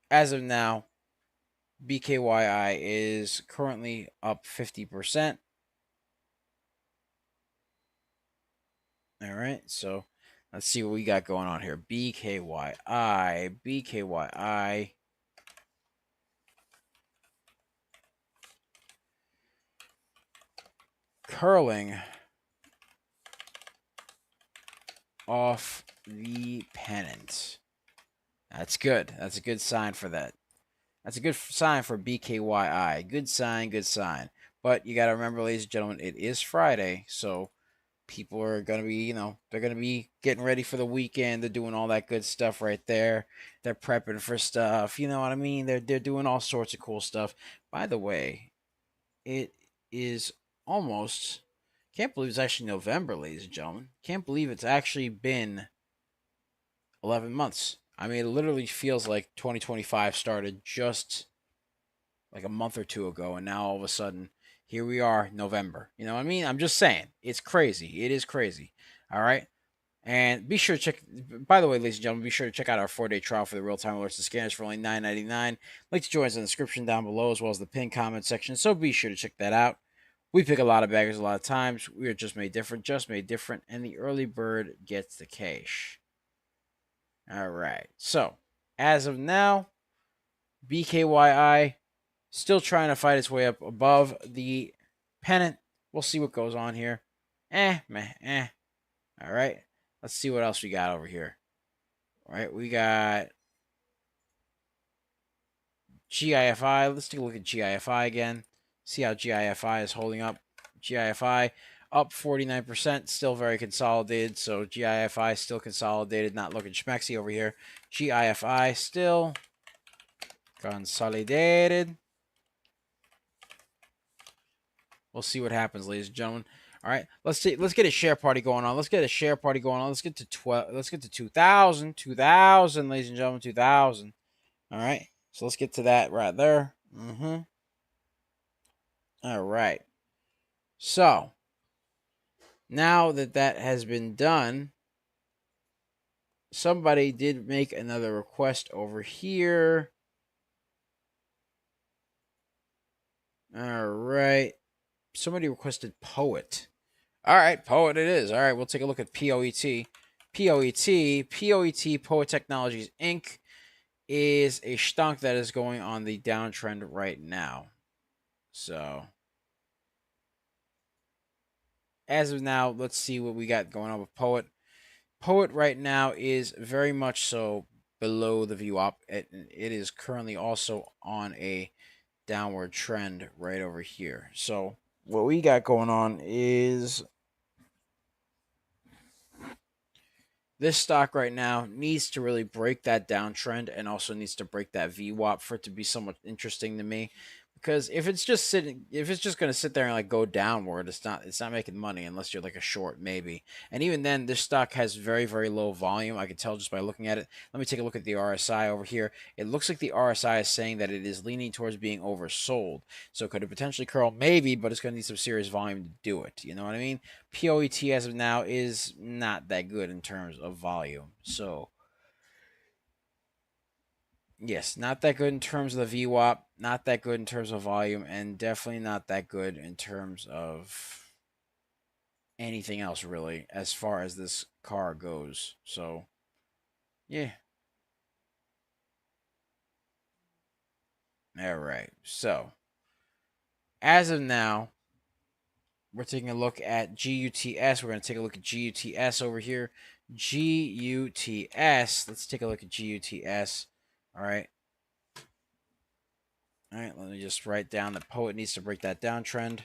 As of now, BKYI is currently up 50%. All right. So, let's see what we got going on here. BKYI. Curling off the pennant. That's good. That's a good sign for that. That's a good sign for BKYI. Good sign, good sign. But you got to remember, ladies and gentlemen, it is Friday. So people are going to be, they're going to be getting ready for the weekend. They're doing all that good stuff right there. They're prepping for stuff. You know what I mean? They're doing all sorts of cool stuff. By the way, it is almost, can't believe it's actually November, ladies and gentlemen. Can't believe it's actually been 11 months. I mean, it literally feels like 2025 started just like a month or two ago, and now all of a sudden, here we are, November. You know what I mean? I'm just saying, it's crazy. It is crazy. All right. And be sure to check. By the way, ladies and gentlemen, be sure to check out our 4-day trial for the real-time alerts and scanners for only $9.99. Link to join us in the description down below, as well as the pinned comment section. So be sure to check that out. We pick a lot of baggers a lot of times. We are just made different, and the early bird gets the cash. All right. So as of now, BKYI still trying to fight its way up above the pennant. We'll see what goes on here. Meh, eh. All right. Let's see what else we got over here. All right, we got GIFI. Let's take a look at GIFI again. See how GIFI is holding up. GIFI up 49%, still very consolidated. So GIFI still consolidated, not looking schmexy over here. GIFI still consolidated. We'll see what happens, ladies and gentlemen. All right, let's get a share party going on. Let's get a share party going on. Let's get to 12. Let's get to 2,000. 2,000, ladies and gentlemen. 2,000. All right. So let's get to that right there. All right. So now that that has been done, somebody did make another request over here. All right. Somebody requested Poet. All right, Poet it is. All right, we'll take a look at POET. POET, Poet Technologies Inc. is a stonk that is going on the downtrend right now. So as of now, let's see what we got going on with Poet. Poet right now is very much so below the VWAP. It is currently also on a downward trend right over here. So what we got going on is this stock right now needs to really break that downtrend and also needs to break that VWAP for it to be somewhat interesting to me. Because if it's just going to sit there and like go downward, it's not making money unless you're like a short maybe. And even then, this stock has very, very low volume. I can tell just by looking at it. Let me take a look at the RSI over here. It looks like the RSI is saying that it is leaning towards being oversold. So could it potentially curl? Maybe, but it's going to need some serious volume to do it. You know what I mean? POET as of now is not that good in terms of volume. So yes, not that good in terms of the VWAP, not that good in terms of volume, and definitely not that good in terms of anything else really as far as this car goes. So yeah. All right. So as of now, we're taking a look at GUTS. We're going to take a look at GUTS over here. GUTS. Let's take a look at GUTS. All right. All right. Let me just write down that Poet needs to break that downtrend.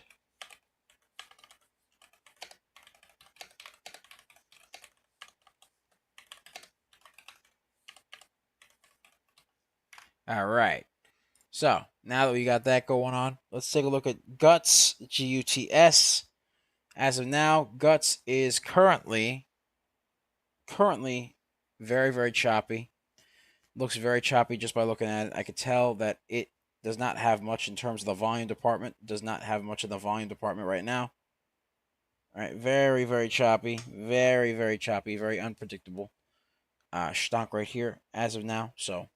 All right. So now that we got that going on, let's take a look at Guts, GUTS. As of now, Guts is currently very, very choppy. Looks very choppy just by looking at it. I could tell that it does not have much in terms of the volume department. Does not have much in the volume department right now. All right, very, very choppy. Very, very choppy. Very unpredictable. Stonk right here as of now. So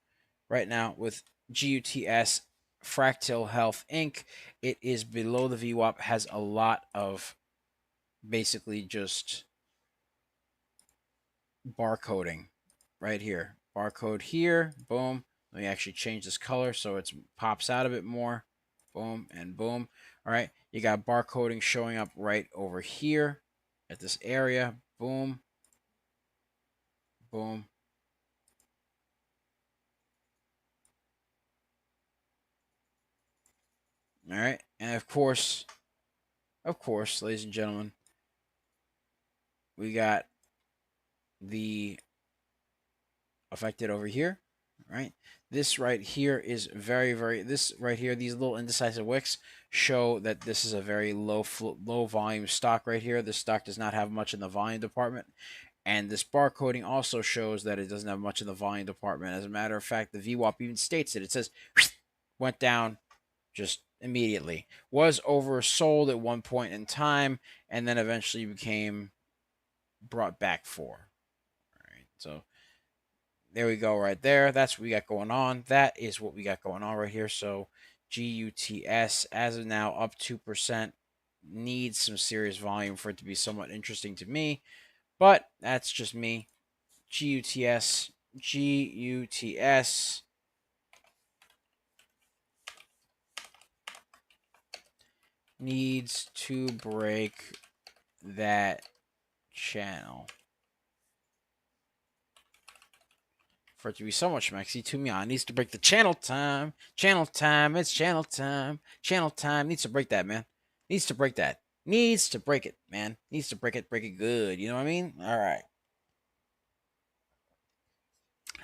right now with GUTS Fractal Health Inc., it is below the VWAP, has a lot of basically just barcoding right here. Barcode here, boom. Let me actually change this color so it pops out a bit more. Boom and boom. All right, you got barcoding showing up right over here at this area. Boom, boom. All right, and of course, ladies and gentlemen, we got the affected over here, right? This right here is very, very, this right here, these little indecisive wicks show that this is a very low volume stock right here. This stock does not have much in the volume department. And this barcoding also shows that it doesn't have much in the volume department. As a matter of fact, the VWAP even states it. It says went down just immediately. Was oversold at one point in time, and then eventually became brought back for. All right, so there we go right there. That's what we got going on. That is what we got going on right here. So GUTS, as of now, up 2%. Needs some serious volume for it to be somewhat interesting to me, but that's just me. GUTS, GUTS needs to break that channel for it to be so much maxi to me. It needs to break the channel time. Channel time. It's channel time. Channel time. Needs to break that, man. Needs to break that. Needs to break it, man. Needs to break it. Break it good. You know what I mean? All right.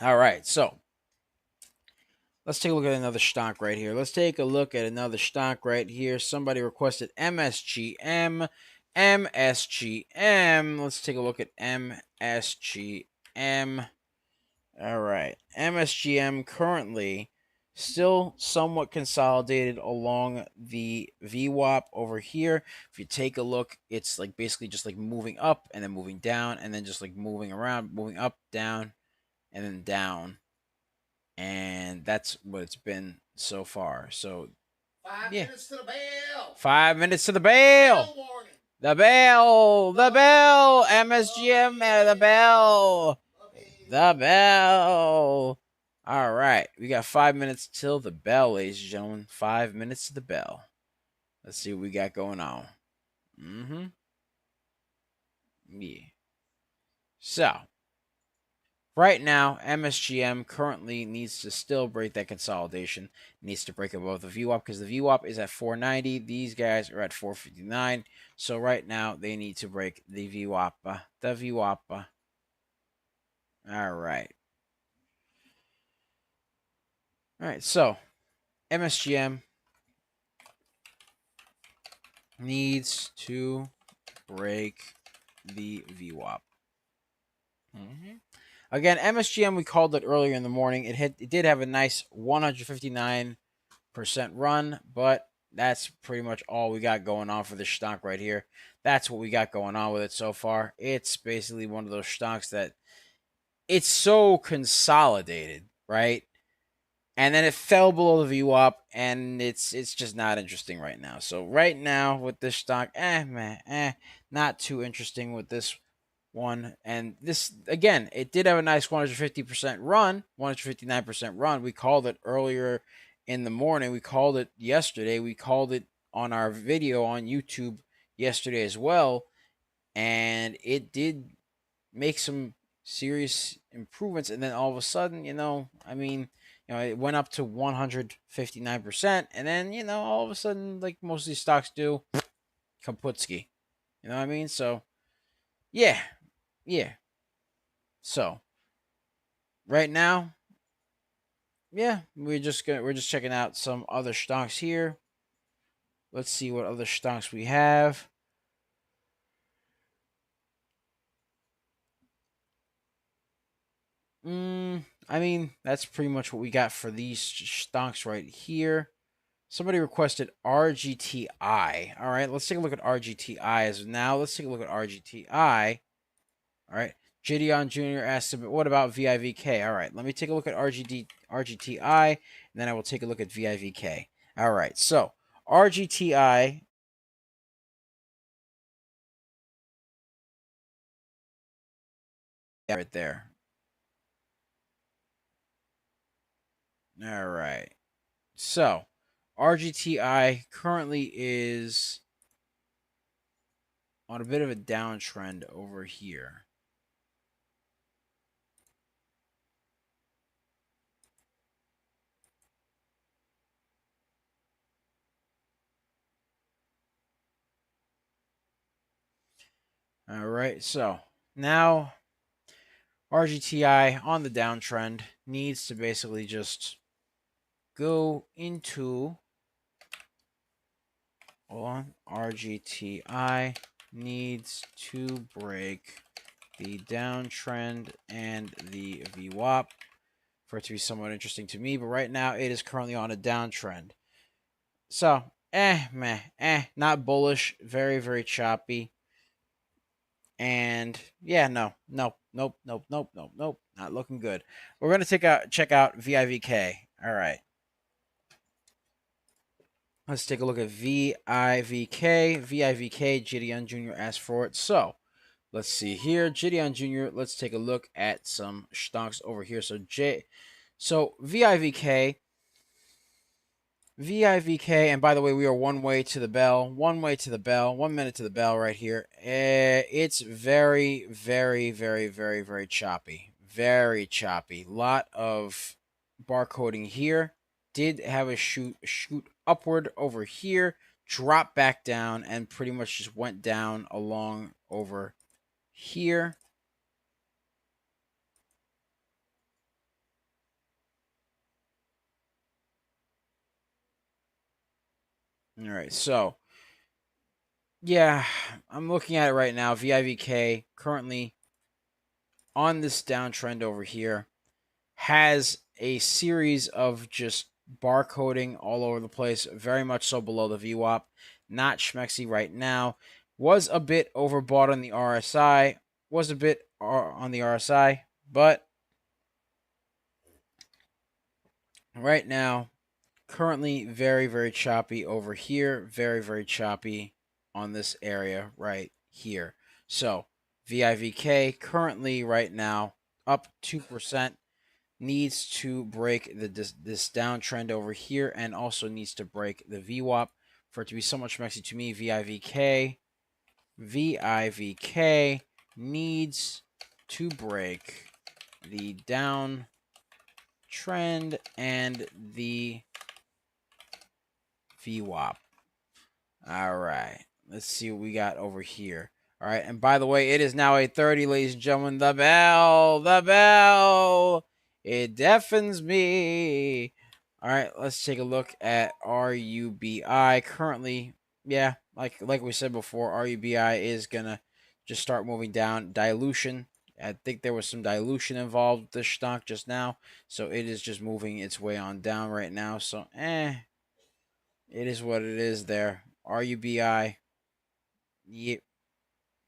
All right. So let's take a look at another stock right here. Let's take a look at another stock right here. Somebody requested MSGM. MSGM. Let's take a look at MSGM. All right. MSGM currently still somewhat consolidated along the VWAP over here. If you take a look, it's like basically just like moving up and then moving down and then just like moving around, moving up, down, and then down. And that's what it's been so far. So 5 minutes to the bell. 5 minutes to the bell. Bell warning. The bell, MSGM, the bell. The bell. All right. We got 5 minutes till the bell, ladies and gentlemen. 5 minutes to the bell. Let's see what we got going on. Yeah. So, right now, MSGM currently needs to still break that consolidation. Needs to break above the VWAP because the VWAP is at 490. These guys are at 459. So, right now, they need to break the VWAP. The VWAP. All right. All right, so MSGM needs to break the VWAP. Again, MSGM, we called it earlier in the morning. It did have a nice 159% run, but that's pretty much all we got going on for this stock right here. That's what we got going on with it so far. It's basically one of those stocks that it's so consolidated, right? And then it fell below the VWAP, and it's just not interesting right now. So right now with this stock, not too interesting with this one. And this again, it did have a nice 150% run, 159% run. We called it earlier in the morning. We called it yesterday. We called it on our video on YouTube yesterday as well, and it did make some serious improvements. And then all of a sudden, it went up to 159%. And then, all of a sudden, like most of these stocks do, kaputski. You know what I mean? So, yeah. So, right now, we're just checking out some other stocks here. Let's see what other stocks we have. That's pretty much what we got for these stocks right here. Somebody requested RGTI. All right, let's take a look at RGTI as of now. Let's take a look at RGTI. All right, Gideon Jr. asked, what about VIVK? All right, let me take a look at RGTI, and then I will take a look at VIVK. All right, so RGTI. Right there. All right. So, RGTI currently is on a bit of a downtrend over here. All right. So, now RGTI on the downtrend needs to basically just go into RGTI needs to break the downtrend and the VWAP for it to be somewhat interesting to me. But right now, it is currently on a downtrend. So, not bullish. Very, very choppy. And yeah, nope, not looking good. We're gonna check out VIVK. All right, let's take a look at VIVK. VIVK, Gideon Jr. asked for it. So let's see here, Gideon Jr. Let's take a look at some stocks over here. So VIVK. VIVK, and by the way, we are one way to the bell. 1 minute to the bell right here. It's very, very, very, very, very choppy. Very choppy. Lot of barcoding here. Did have a shoot upward over here, drop back down, and pretty much just went down along over here. All right, so yeah, I'm looking at it right now. VIVK currently on this downtrend over here has a series of just barcoding all over the place, very much so below the VWAP. Not schmexy right now. Was a bit overbought on the RSI. Was a bit on the RSI, but right now, currently very, very choppy over here. Very, very choppy on this area right here. So VIVK currently right now up 2%. Needs to break this downtrend over here and also needs to break the VWAP for it to be so much messy to me. VIVK needs to break the downtrend and the VWAP. All right, let's see what we got over here. All right, and by the way, it is now 8:30, ladies and gentlemen. The bell. It deafens me. All right, let's take a look at RUBI. Currently, yeah, like we said before, RUBI is gonna just start moving down. Dilution. I think there was some dilution involved with this stock just now, so it is just moving its way on down right now. So, it is what it is there. RUBI. Yep.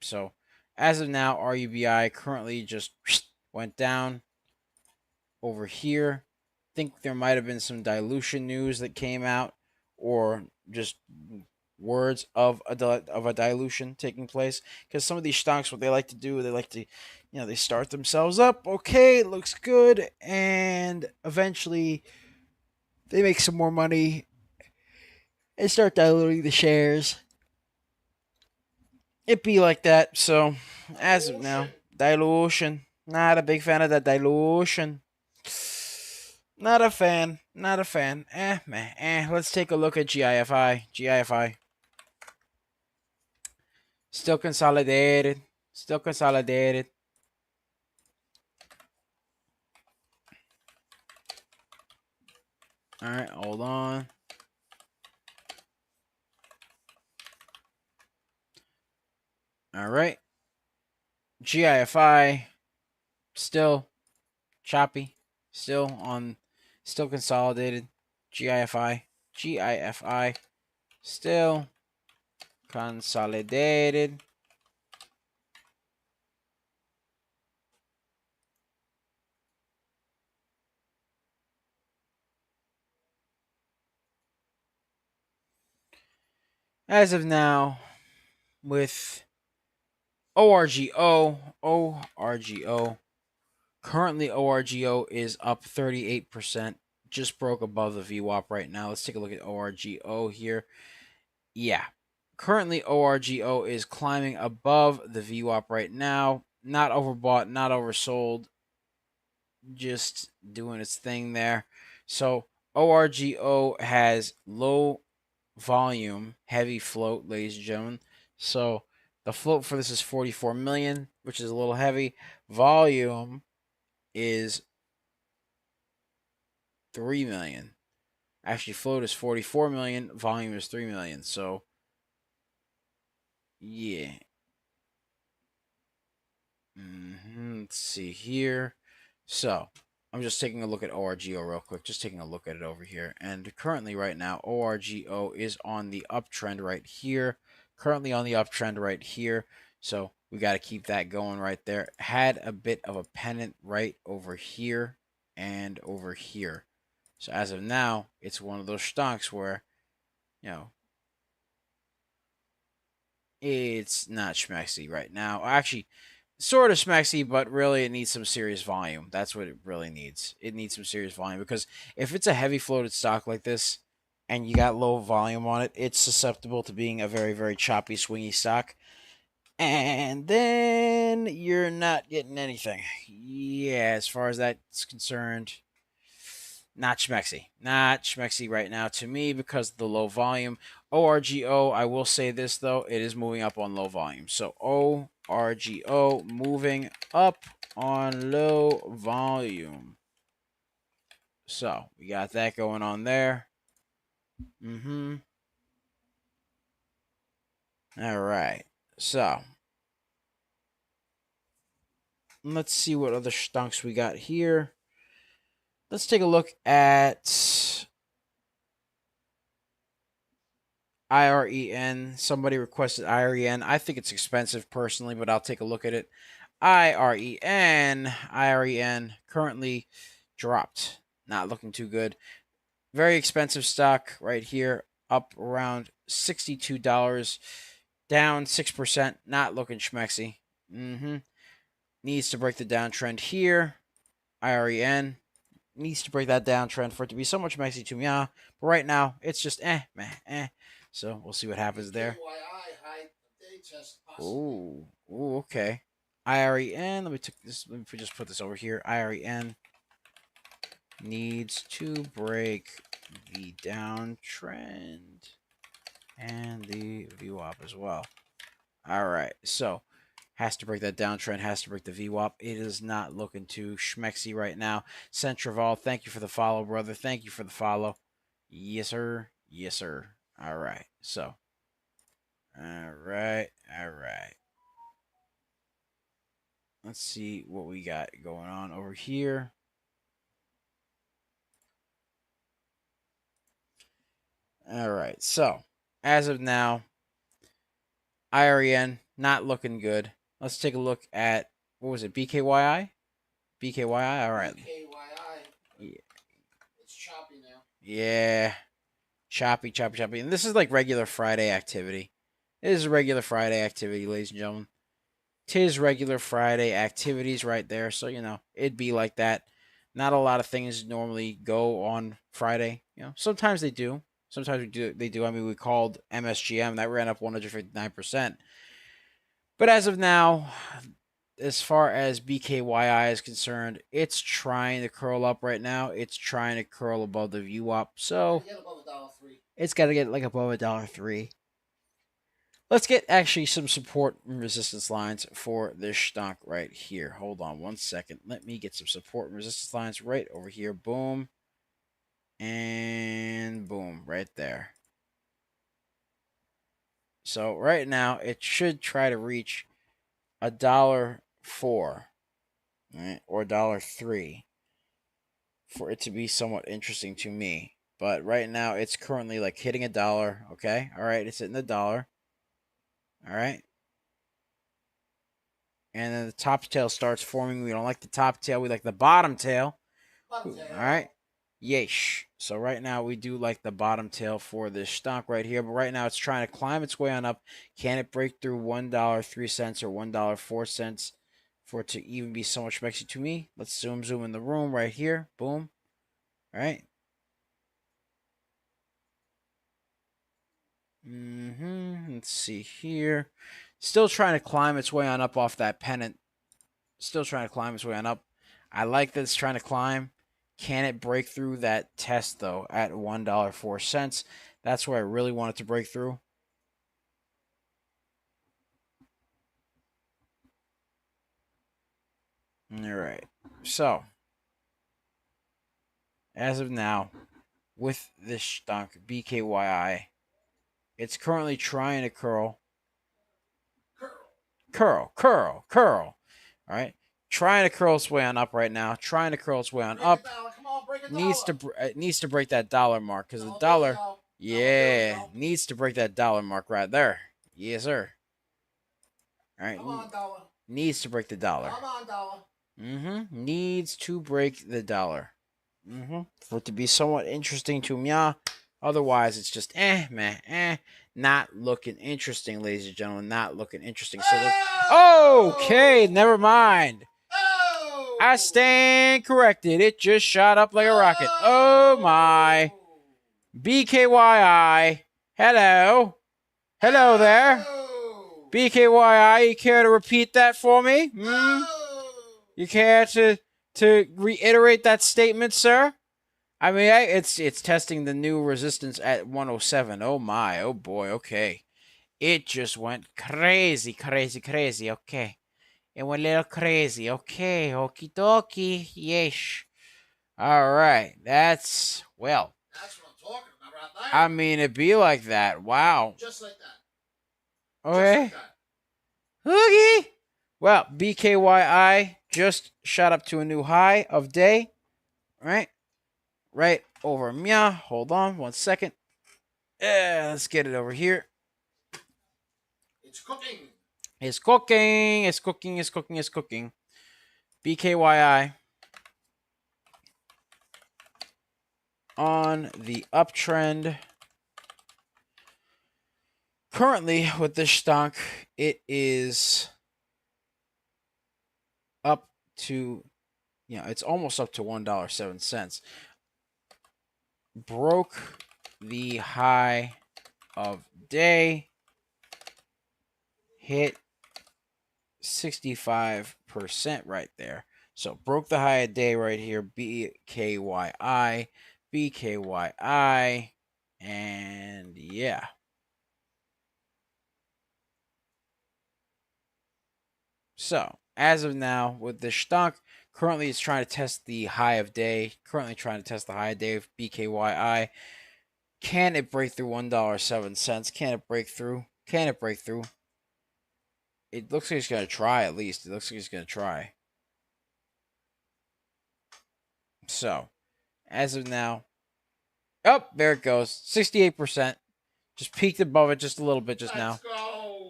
So, as of now, RUBI currently just went down over here. Think there might have been some dilution news that came out, or just words of a dilution taking place. Because some of these stocks, what they like to do, they like to, they start themselves up. Okay, it looks good, and eventually they make some more money and start diluting the shares. It be like that. So, as of now, dilution. Not a big fan of that dilution. Not a fan. Not a fan. Let's take a look at GIFI. GIFI. Still consolidated. Still consolidated. All right, hold on. All right. GIFI still choppy. Still consolidated. GIFI. GIFI still consolidated. As of now, with ORGO, currently ORGO is up 38%. Just broke above the VWAP right now. Let's take a look at ORGO here. Yeah. Currently ORGO is climbing above the VWAP right now. Not overbought, not oversold. Just doing its thing there. So ORGO has low volume, heavy float, ladies and gentlemen. So the float for this is 44 million, which is a little heavy. Volume is 3 million. Actually, float is 44 million, volume is 3 million. So, yeah. Let's see here. So I'm just taking a look at ORGO real quick. Just taking a look at it over here. And currently right now, ORGO is on the uptrend right here. Currently on the uptrend right here. So we got to keep that going right there. Had a bit of a pennant right over here and over here. So as of now, it's one of those stocks where, you know, it's not schmexy right now. Actually, sort of schmexy, but really it needs some serious volume. That's what it really needs. It needs some serious volume because if it's a heavy floated stock like this and you got low volume on it, it's susceptible to being a very, very choppy, swingy stock. And then you're not getting anything. Yeah, as far as that's concerned, not schmexy. Not schmexy right now to me because of the low volume. ORGO, I will say this though, it is moving up on low volume. So ORGO moving up on low volume. So we got that going on there. All right. So let's see what other stunks we got here. Let's take a look at IREN. Somebody requested IREN. I think it's expensive personally, but I'll take a look at it. IREN currently dropped. Not looking too good. Very expensive stock right here, up around $62, down 6%. Not looking schmexy. Needs to break the downtrend here. IREN needs to break that downtrend for it to be so much schmexy to me. But right now, it's just meh. So we'll see what happens there. Ooh, okay. IREN. Let me just put this over here. IREN needs to break the downtrend and the VWAP as well. All right, so has to break that downtrend, has to break the VWAP. It is not looking too schmexy right now. Centrival, thank you for the follow, brother. Thank you for the follow. Yes, sir. Yes, sir. All right, so. All right. Let's see what we got going on over here. All right. So, as of now, IREN not looking good. Let's take a look at what was it? BKYI? BKYI? All right. BKYI. Yeah. It's choppy now. Yeah. Choppy. And this is like regular Friday activity. This is regular Friday activity, ladies and gentlemen. Tis regular Friday activities right there. So, it'd be like that. Not a lot of things normally go on Friday. Sometimes they do. Sometimes they do. I mean, we called MSGM. That ran up 159%. But as of now, as far as BKYI is concerned, it's trying to curl up right now. It's trying to curl above the VWAP. So it's got to get like above $1.03. Let's get actually some support and resistance lines for this stock right here. Hold on one second. Let me get some support and resistance lines right over here. Boom. And boom, right there. So right now, it should try to reach $1.04, right, or $1.03 for it to be somewhat interesting to me. But right now, it's currently like hitting $1. Okay, all right, it's hitting $1. All right. And then the top tail starts forming. We don't like the top tail. We like the bottom tail. All right. Yeesh. So right now we do like the bottom tail for this stock right here. But right now it's trying to climb its way on up. Can it break through $1.03 or $1.04 for it to even be so much mexy to me? Let's zoom in the room right here. Boom. All right. Let's see here. Still trying to climb its way on up off that pennant. Still trying to climb its way on up. I like that it's trying to climb. Can it break through that test, though, at $1.04? That's where I really want it to break through. All right. So, as of now, with this stock, BKYI, it's currently trying to curl. All right, trying to curl its way on up right now. Trying to curl its way on up. Come on, break a Needs dollar. to needs to break that dollar mark because the Oh, there we dollar, go. yeah, needs to break that dollar mark right there. Yes, sir. All right, Come on, dollar. needs to break the dollar. Come on, dollar. Needs to break the dollar. For it to be somewhat interesting to me. Otherwise, it's just meh. Not looking interesting, ladies and gentlemen. Not looking interesting. So okay, never mind. Oh! I stand corrected. It just shot up like a rocket. Oh my. BKYI. Hello. Hello there. BKYI, you care to repeat that for me? You care to reiterate that statement, sir? I mean, it's testing the new resistance at 107. Oh my, oh boy, okay. It just went crazy. Okay. It went a little crazy. Okay, okie dokie. Yesh. All right. That's what I'm talking about right there. I mean, it'd be like that. Wow. Just like that. Okay. Just like that. Hoogie. Well, BKYI just shot up to a new high of day. Right over Mia. Hold on 1 second. Let's get it over here. It's cooking. It's cooking. It's cooking. It's cooking. It's cooking. BKYI on the uptrend. Currently, with this stock, it is up to, it's almost up to $1.07. Broke the high of day, hit 65% right there. So broke the high of day right here, BKYI, and yeah. So, as of now, with the stock, currently it's trying to test the high of day. Currently trying to test the high of day of BKYI. Can it break through $1.07? Can it break through? Can it break through? It looks like it's going to try at least. It looks like it's going to try. So, as of now, oh, there it goes. 68%. Just peaked above it just a little bit just now.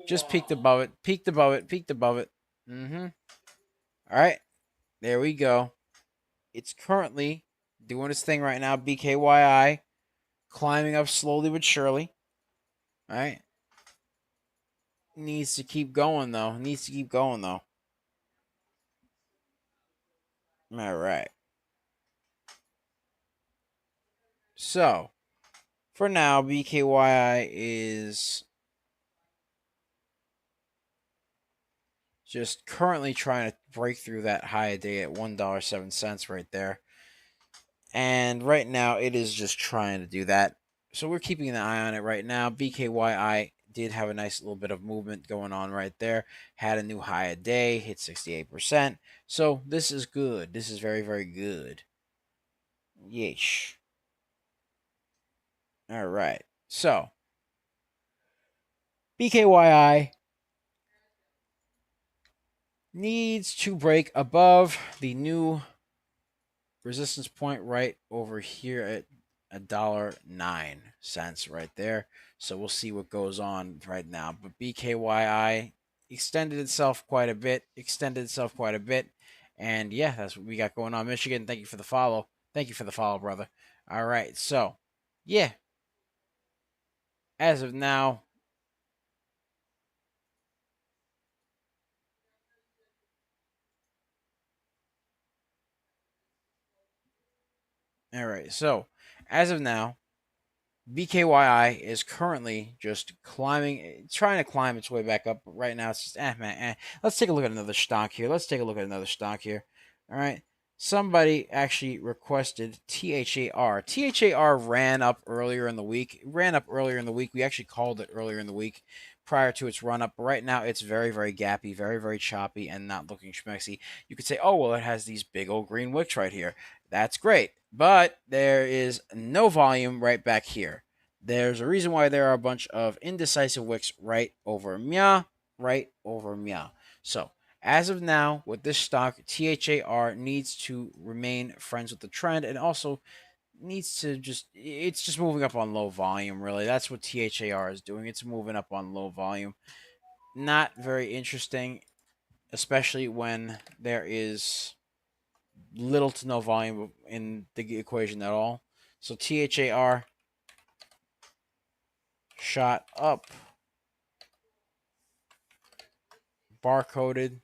Just peaked above it. Peaked above it. Peaked above it. All right. There we go. It's currently doing its thing right now. BKYI climbing up slowly but surely. All right. Needs to keep going, though. All right. So, for now, BKYI is just currently trying to break through that high a day at $1.07 right there. And right now, it is just trying to do that. So we're keeping an eye on it right now. BKYI did have a nice little bit of movement going on right there. Had a new high a day, hit 68%. So this is good. This is very, very good. Yeesh. All right. So BKYI needs to break above the new resistance point right over here at $1.09 right there. So we'll see what goes on right now. But BKYI extended itself quite a bit. And yeah, that's what we got going on. Michigan, thank you for the follow. Thank you for the follow, brother. All right. So, yeah. As of now, all right. So, as of now, BKYI is currently just climbing, trying to climb its way back up. But right now, it's just man. Let's take a look at another stock here. All right. Somebody actually requested THAR. THAR ran up earlier in the week. We actually called it earlier in the week prior to its run up. But right now, it's very, very gappy, very, very choppy, and not looking schmexy. You could say, oh, well, it has these big old green wicks right here. That's great. But there is no volume right back here. There's a reason why there are a bunch of indecisive wicks right over Mia. So, As of now, with this stock, THAR needs to remain friends with the trend and also needs to it's just moving up on low volume, really. That's what THAR is doing. It's moving up on low volume. Not very interesting, especially when there is little to no volume in the equation at all. So THAR shot up, barcoded,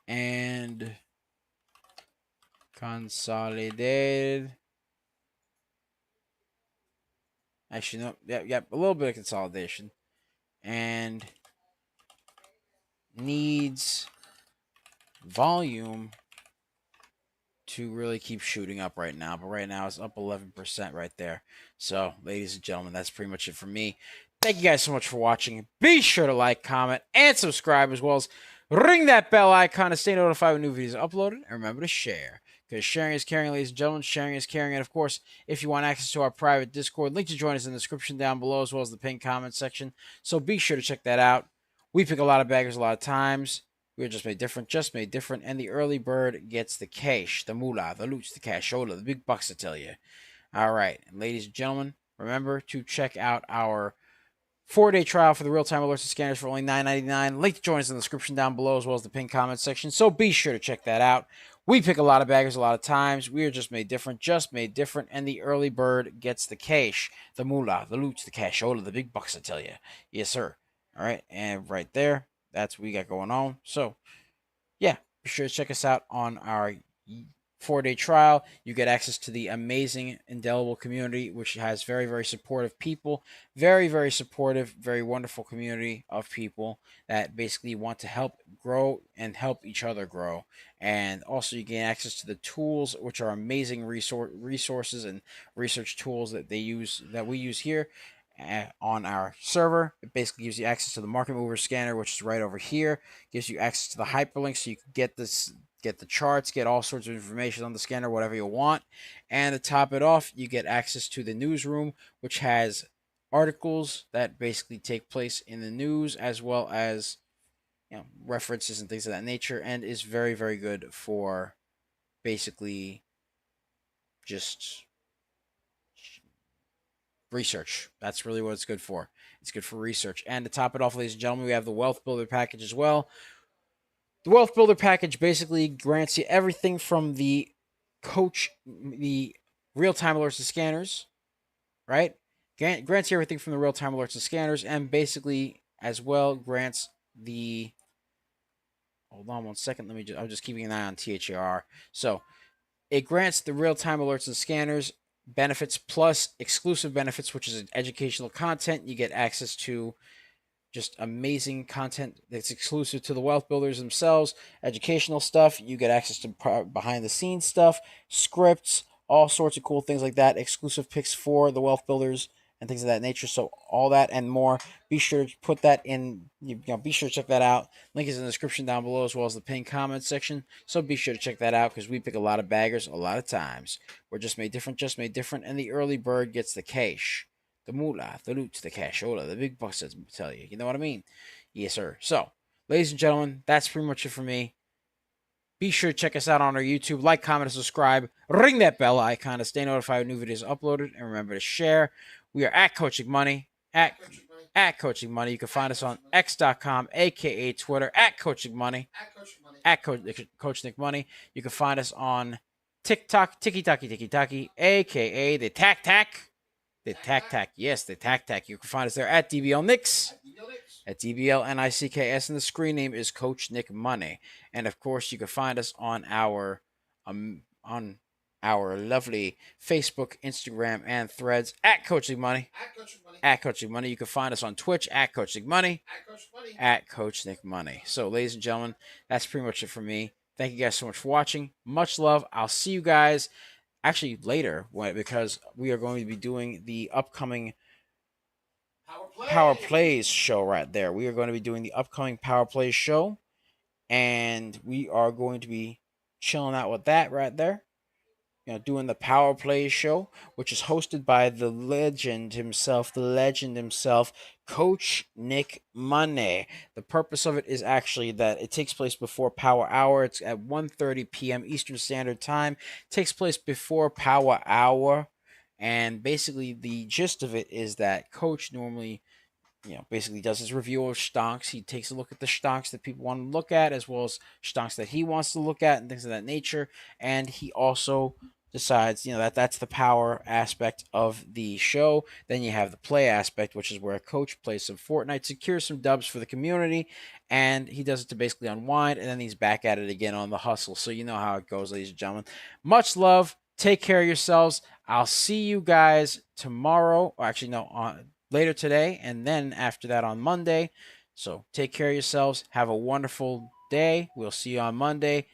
and consolidated. Actually, no, yep, a little bit of consolidation. And needs volume to really keep shooting up right now. But right now it's up 11% right there. So, ladies and gentlemen, that's pretty much it for me. Thank you guys so much for watching. Be sure to like, comment, and subscribe, as well as ring that bell icon to stay notified when new videos are uploaded. And remember to share, because sharing is caring, ladies and gentlemen. Sharing is caring. And of course, if you want access to our private Discord, link to join us in the description down below, as well as the pinned comment section. So be sure to check that out. We pick a lot of baggers a lot of times. We are just made different, and the early bird gets the cash, the moolah, the loot, the cashola, the big bucks, I tell you. All right, and ladies and gentlemen, remember to check out our 4-day trial for the real-time alerts and scanners for only $9.99. Link to join us in the description down below, as well as the pinned comment section, so be sure to check that out. We pick a lot of baggers a lot of times. We are just made different, and the early bird gets the cash, the moolah, the loot, the cashola, the big bucks, I tell you. Yes, sir. All right, and right there, that's what we got going on. So, yeah, be sure to check us out on our 4-day trial. You get access to the amazing Indelible community, which has very, very supportive people. Very, very supportive, very wonderful community of people that basically want to help grow and help each other grow. And also you gain access to the tools, which are amazing resources and research tools that we use here on our server. It basically gives you access to the market mover scanner, which is right over here. Gives you access to the hyperlink, so you can get the charts, get all sorts of information on the scanner, whatever you want. And to top it off, you get access to the newsroom, which has articles that basically take place in the news, as well as references and things of that nature, and is very, very good for basically just research. That's really what it's good for. It's good for research. And to top it off, ladies and gentlemen, we have the Wealth Builder package as well. The Wealth Builder package basically grants you everything from the real-time alerts and scanners, right? Grants you everything from the real-time alerts and scanners, and basically as well grants the. Hold on one second. I'm just keeping an eye on THAR. So it grants the real-time alerts and scanners benefits plus exclusive benefits, which is educational content. You get access to just amazing content that's exclusive to the wealth builders themselves, educational stuff. You get access to behind the scenes stuff, scripts, all sorts of cool things like that, exclusive picks for the wealth builders and things of that nature. So all that and more, be sure to put that in, be sure to check that out. Link is in the description down below, as well as the pinned comment section. So be sure to check that out, because we pick a lot of baggers a lot of times. We're just made different, and the early bird gets the cash, the moolah, the loot, the cashola, the big bucks, I tell you. You know what I mean? Yes, sir. So, ladies and gentlemen, that's pretty much it for me. Be sure to check us out on our YouTube. Like, comment, and subscribe. Ring that bell icon to stay notified when new videos are uploaded. And remember to share. We are at Coaching Money. At Coaching Money. You can find us on X.com, a.k.a. Twitter, at Coaching Money. At Coach Nick Money. You can find us on TikTok, Tiki Taki, a.k.a. the Tac Tac. The Tac Tac. Yes, the Tac Tac. You can find us there at DBL Nicks. At DBL NICKS, and the screen name is Coach Nick Money. And of course, you can find us on our lovely Facebook, Instagram, and Threads at Coaching Money. At Coaching Money. You can find us on Twitch at Coaching Money. At Coach Nick Money. So, ladies and gentlemen, that's pretty much it for me. Thank you guys so much for watching. Much love. I'll see you guys actually later, because we are going to be doing the upcoming Power Plays show right there. We are going to be doing the upcoming Power Plays show, and we are going to be chilling out with that right there. doing the Power Play show, which is hosted by the legend himself, Coach Nick Money. The purpose of it is actually that it takes place before Power Hour. It's at 1:30 p.m. Eastern Standard Time. It takes place before Power Hour. And basically, the gist of it is that Coach normally basically does his review of stonks. He takes a look at the stonks that people want to look at, as well as stonks that he wants to look at, and things of that nature. And he also decides, that that's the power aspect of the show. Then you have the play aspect, which is where a coach plays some Fortnite, secures some dubs for the community, and he does it to basically unwind, and then he's back at it again on the hustle. So you know how it goes, ladies and gentlemen. Much love. Take care of yourselves. I'll see you guys tomorrow. Or actually, no, later today, and then after that on Monday. So take care of yourselves. Have a wonderful day. We'll see you on Monday.